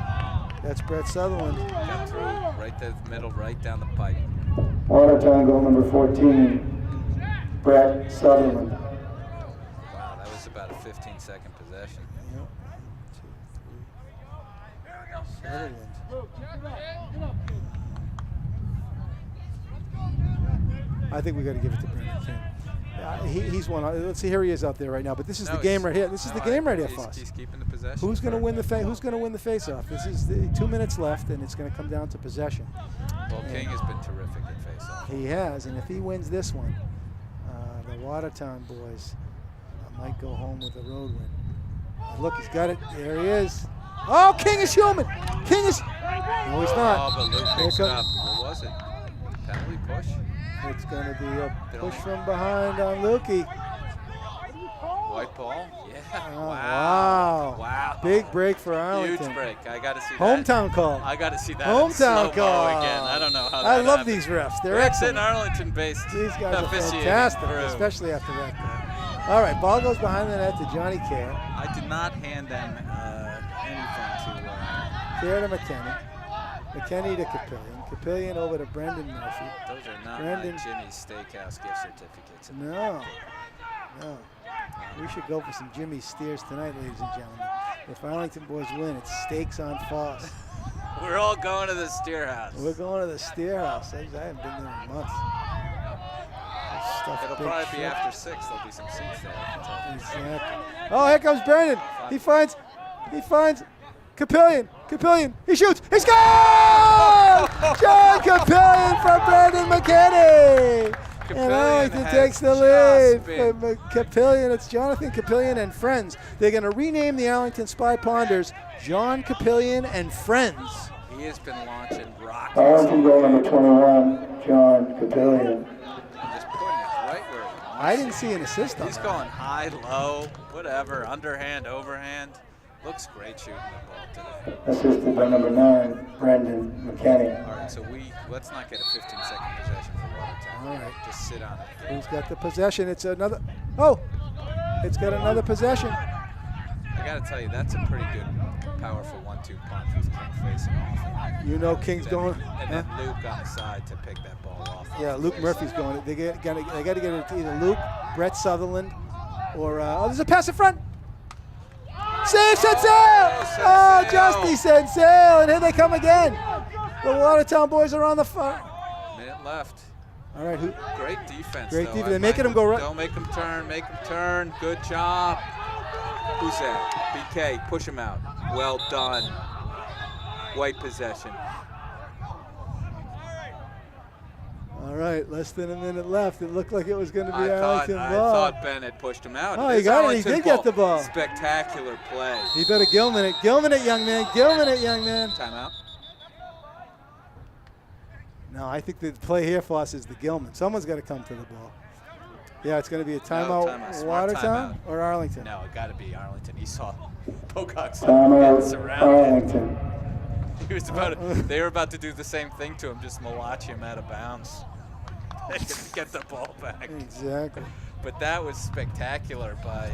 That's Brett Sutherland. Got through right to the middle, right down the pipe. Watertown goal number 14, Brett Sutherland. Wow, that was about a 15-second possession. Yep. 1, 2, 3. Sutherland. I think we got to give it to Brendan King. He's one. Let's see, here he is out there right now. But this is the game right here. This is the game right here for us. He's keeping the possession. Who's going to win the Who's going to win the face-off? This is 2 minutes left, and it's going to come down to possession. Well, King has been terrific at face-off. He has, and if he wins this one, the Watertown boys might go home with a road win. Look, he's got it. There he is. Oh, King is human. King is. No, he's not. Oh, but Luke picks it up. What was it? Penalty push? It's going to be a push from behind on Lukey. White ball? Yeah. Oh, wow. Big break for Arlington. Huge break. I got to see that. Hometown call. I got to see that. Hometown call again. I don't know how that I love happened. these refs. They're It's excellent. an Arlington-based These guys are officiating fantastic, crew. especially after that. All right, ball goes behind the net to Johnny Care. I did not hand them anything to. Care to McKenny. McKenny to Capillion. Capillion over to Brendan Murphy. Those are not Brendan. my Jimmy's Steakhouse gift certificates. No. We should go for some Jimmy's Steers tonight, ladies and gentlemen. If Arlington boys win, it's steaks on Foss. We're all going to the Steer House. We're going to the Steer House. I haven't been there in months. It'll probably be after 6. There'll be some seats there. I can tell you. Exactly. Oh, here comes Brendan. He finds Capillion. He shoots. He scores! John Capillion from Brendan McKinney. And Arlington takes the lead. Capillion, it's Jonathan Capillion and Friends. They're going to rename the Arlington Spy Ponders John Capillion and Friends. He has been launching rockets. Arlington goal number 21, John Capillion. Just putting it right where he wants. I didn't see an assist on He's that. going high, low, whatever, underhand, overhand. Looks great shooting the ball today. Assisted by number 9, Brendan McKinney. All right, so let's not get a 15-second possession for Watertown. All right. Just sit on it. Who's got the possession? It's another. Oh, it's got another possession. I got to tell you, that's a pretty good, powerful 1-2 punch with King facing off. You know King's going. And then Luke on the side to pick that ball off. Yeah, Luke Murphy's going. They got to get it to either Luke, Brett Sutherland, or there's a pass in front. Save Sensale! Oh, Justy Sensale, and here they come again. The Watertown boys are on the front. Minute left. All right, Great defense. Great though. defense. They're making them go right. Don't make them turn. Make them turn. Good job. Who's that? BK. Push him out. Well done. White possession. All right, less than a minute left. It looked like it was going to be Arlington I ball. thought Bennett pushed him out. Oh, he got it. He did get the ball. Spectacular play. He better Gilman it. Gilman it, young man. Gilman it, young man. Timeout. No, I think the play here for us is the Gilman. Someone's got to come for the ball. Yeah, it's going to be a timeout. Watertown or Arlington? No, it got to be Arlington. He saw Pocock's Timeout, surrounded. Arlington. He was they were about to do the same thing to him, just watch him out of bounds. They could get the ball back. Exactly. But that was spectacular by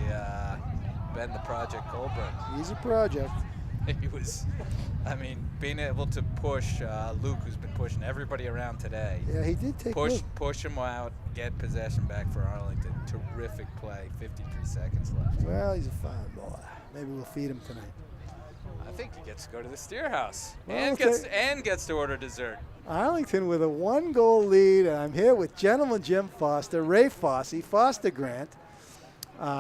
Ben the Project Kohlberg. He's a project. He was, I mean, being able to push Luke, who's been pushing everybody around today. Yeah, he did take Luke. Push him out, get possession back for Arlington. Terrific play, 53 seconds left. Well, he's a fine boy. Maybe we'll feed him tonight. I think he gets to go to the steer house Well, and gets to order dessert. Arlington with a 1-goal lead, and I'm here with Gentleman Jim Foster, Ray Fossey, Foster Grant,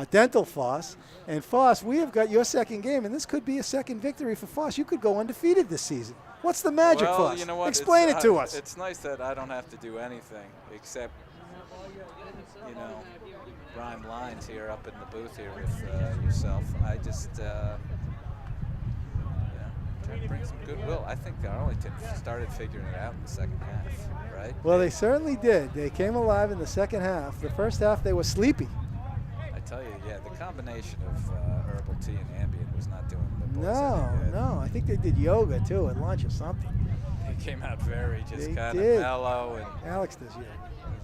Dental Foss, and Foss. We have got your second game, and this could be a second victory for Foss. You could go undefeated this season. What's the magic, well, Foss? You know what? Explain it to us. It's nice that I don't have to do anything except, rhyme lines here up in the booth here with yourself. I just trying to bring some goodwill. I think Arlington started figuring it out in the second half, right? Well, they certainly did. They came alive in the second half. The first half, they were sleepy. I tell you, yeah, the combination of herbal tea and Ambien was not doing the boys No, any good. no. I think they did yoga, too, at lunch or something. They came out very just They kind of did. mellow and Alex does yoga.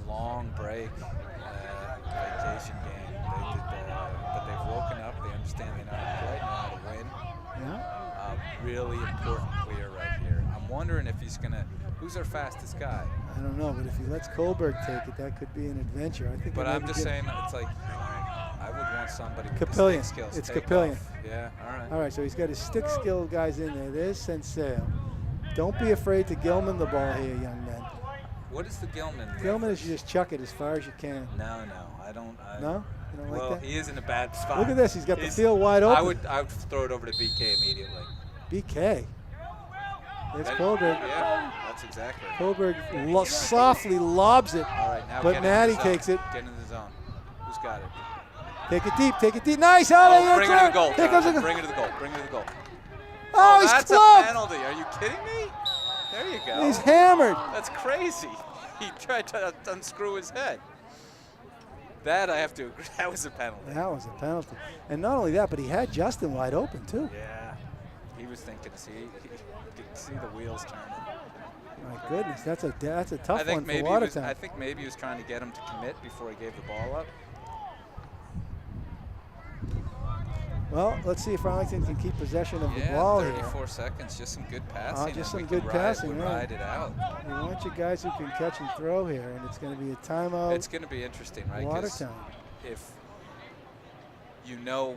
long break, vacation game. They did, but they've woken up. They understand they know how to play, know how to win. Yeah. Really important clear right here. I'm wondering if he's gonna. Who's our fastest guy? I don't know, but if he lets Kohlberg take it, that could be an adventure. I think. But I'm just saying, it's like I would want somebody with Capillion. the stick skills. It's take Capillion. off. Yeah. All right. All right, so he's got his stick skill guys in there. There's Senseo. Don't be afraid to Gilman the ball here, young men. What is the Gilman? Gilman is you just chuck it as far as you can. No, I don't. No? You don't Well, like that? he is in a bad spot. Look at this. He's got the field wide open. I would throw it over to BK immediately. BK. There's Kohlberg. Yeah, that's exactly. Kohlberg softly lobs it, All right, now but get in the Maddie zone. takes it. Get in the zone. Who's got it? Take it deep, take it deep. Nice, out of Bring it to the goal. Here comes the Bring it to the goal. Bring it to the goal. Oh, he's That's clubbed. a penalty. Are you kidding me? There you go. He's hammered. That's crazy. He tried to unscrew his head. That I have to agree. That was a penalty. That was a penalty. And not only that, but he had Justin wide open, too. Yeah. He was thinking, he could see the wheels turning. My goodness, that's a tough I think one for maybe Watertown. I think maybe he was trying to get him to commit before he gave the ball up. Well, let's see if Arlington can keep possession of the Yeah, ball 34 here. seconds, just some good passing. Just and some we good can passing, Ride, right. ride it out. You want your guys who can catch and throw here, and it's going to be a timeout. It's going to be interesting, right? 'Cause Watertown. if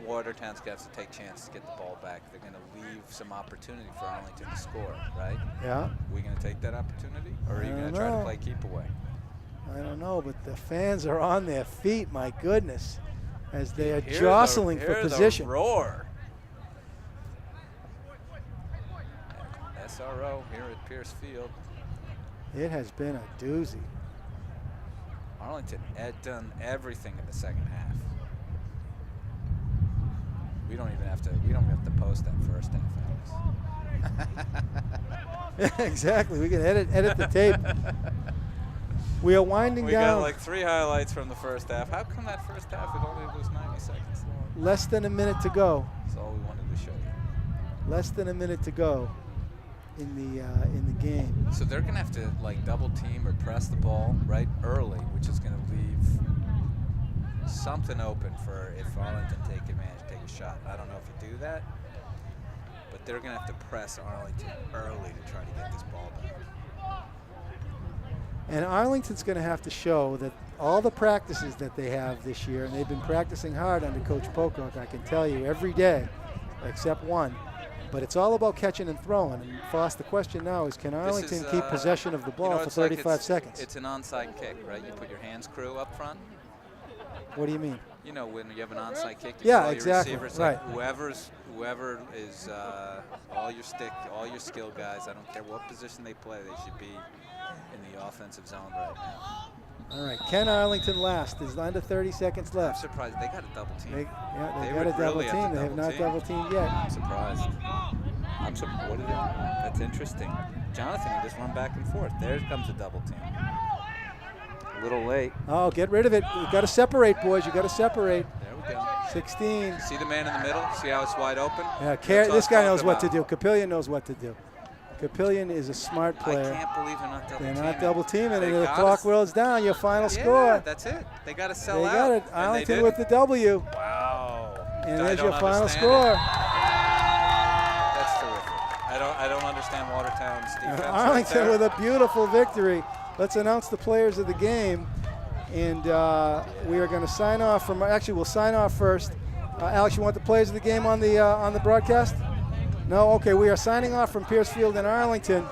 Watertown's got to take chances to get the ball back, they're going to leave some opportunity for Arlington to score, right? Yeah. Are we going to take that opportunity, or are you I going don't to try to know. play keep away? I don't know, but the fans are on their feet, my goodness, as they are Hear jostling the, for hear position. The roar. SRO here at Pierce Field. It has been a doozy. Arlington had done everything in the second half. We don't even have to post that first half. Exactly. We can edit the tape. We are winding We down. got like 3 highlights from the first half. How come that first half it only was 90 seconds long? Less than a minute to go. That's all we wanted to show you. Less than a minute to go in the game. So they're gonna have to like double team or press the ball right early, which is gonna leave something open for if Arlington take advantage, take a shot. I don't know if you do that, but they're going to have to press Arlington early to try to get this ball back. And Arlington's going to have to show that all the practices that they have this year, and they've been practicing hard under Coach Pocock, I can tell you, every day, except one. But it's all about catching and throwing. And Foss, the question now is, can Arlington keep possession of the ball for 35 seconds? It's an onside kick, right? You put your hands crew up front. What do you mean? You know, when you have an onside kick, you call exactly. your receivers, right. like whoever is all your skill guys. I don't care what position they play, they should be in the offensive zone right now. All right, can Arlington last? There's under 30 seconds left. I'm surprised they got a double team. They got would a double really team. They have not double teamed yet. I'm surprised. What is it? That's interesting. Jonathan can just run back and forth. There comes a double team. A little late. Oh, get rid of it. You got to separate, boys. You got to separate. There we go. 16. See the man in the middle? See how it's wide open? Yeah, this guy knows what to do. Capillion knows what to do. Capillion is a smart player. I can't believe they're not double teaming. They're not double teaming, and the clock rolls down. Your final score. That's it. They got to sell out. They got it. Arlington with the W. Wow. And there's your final score. That's terrific. I don't understand Watertown's defense. Arlington with a beautiful victory. Let's announce the players of the game, and we are going to sign off from. Actually, we'll sign off first. Alex, you want the players of the game on the broadcast? No? Okay, we are signing off from Pierce Field in Arlington.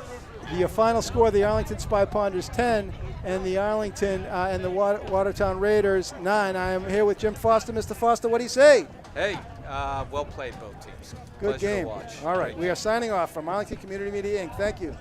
The final score, the Arlington Spy Ponders 10 and the Arlington and the Watertown Raiders 9. I am here with Jim Foster. Mr. Foster, what do you say? Hey, well played, both teams. Good Pleasure game. to watch. All right, we are signing off from Arlington Community Media, Inc. Thank you.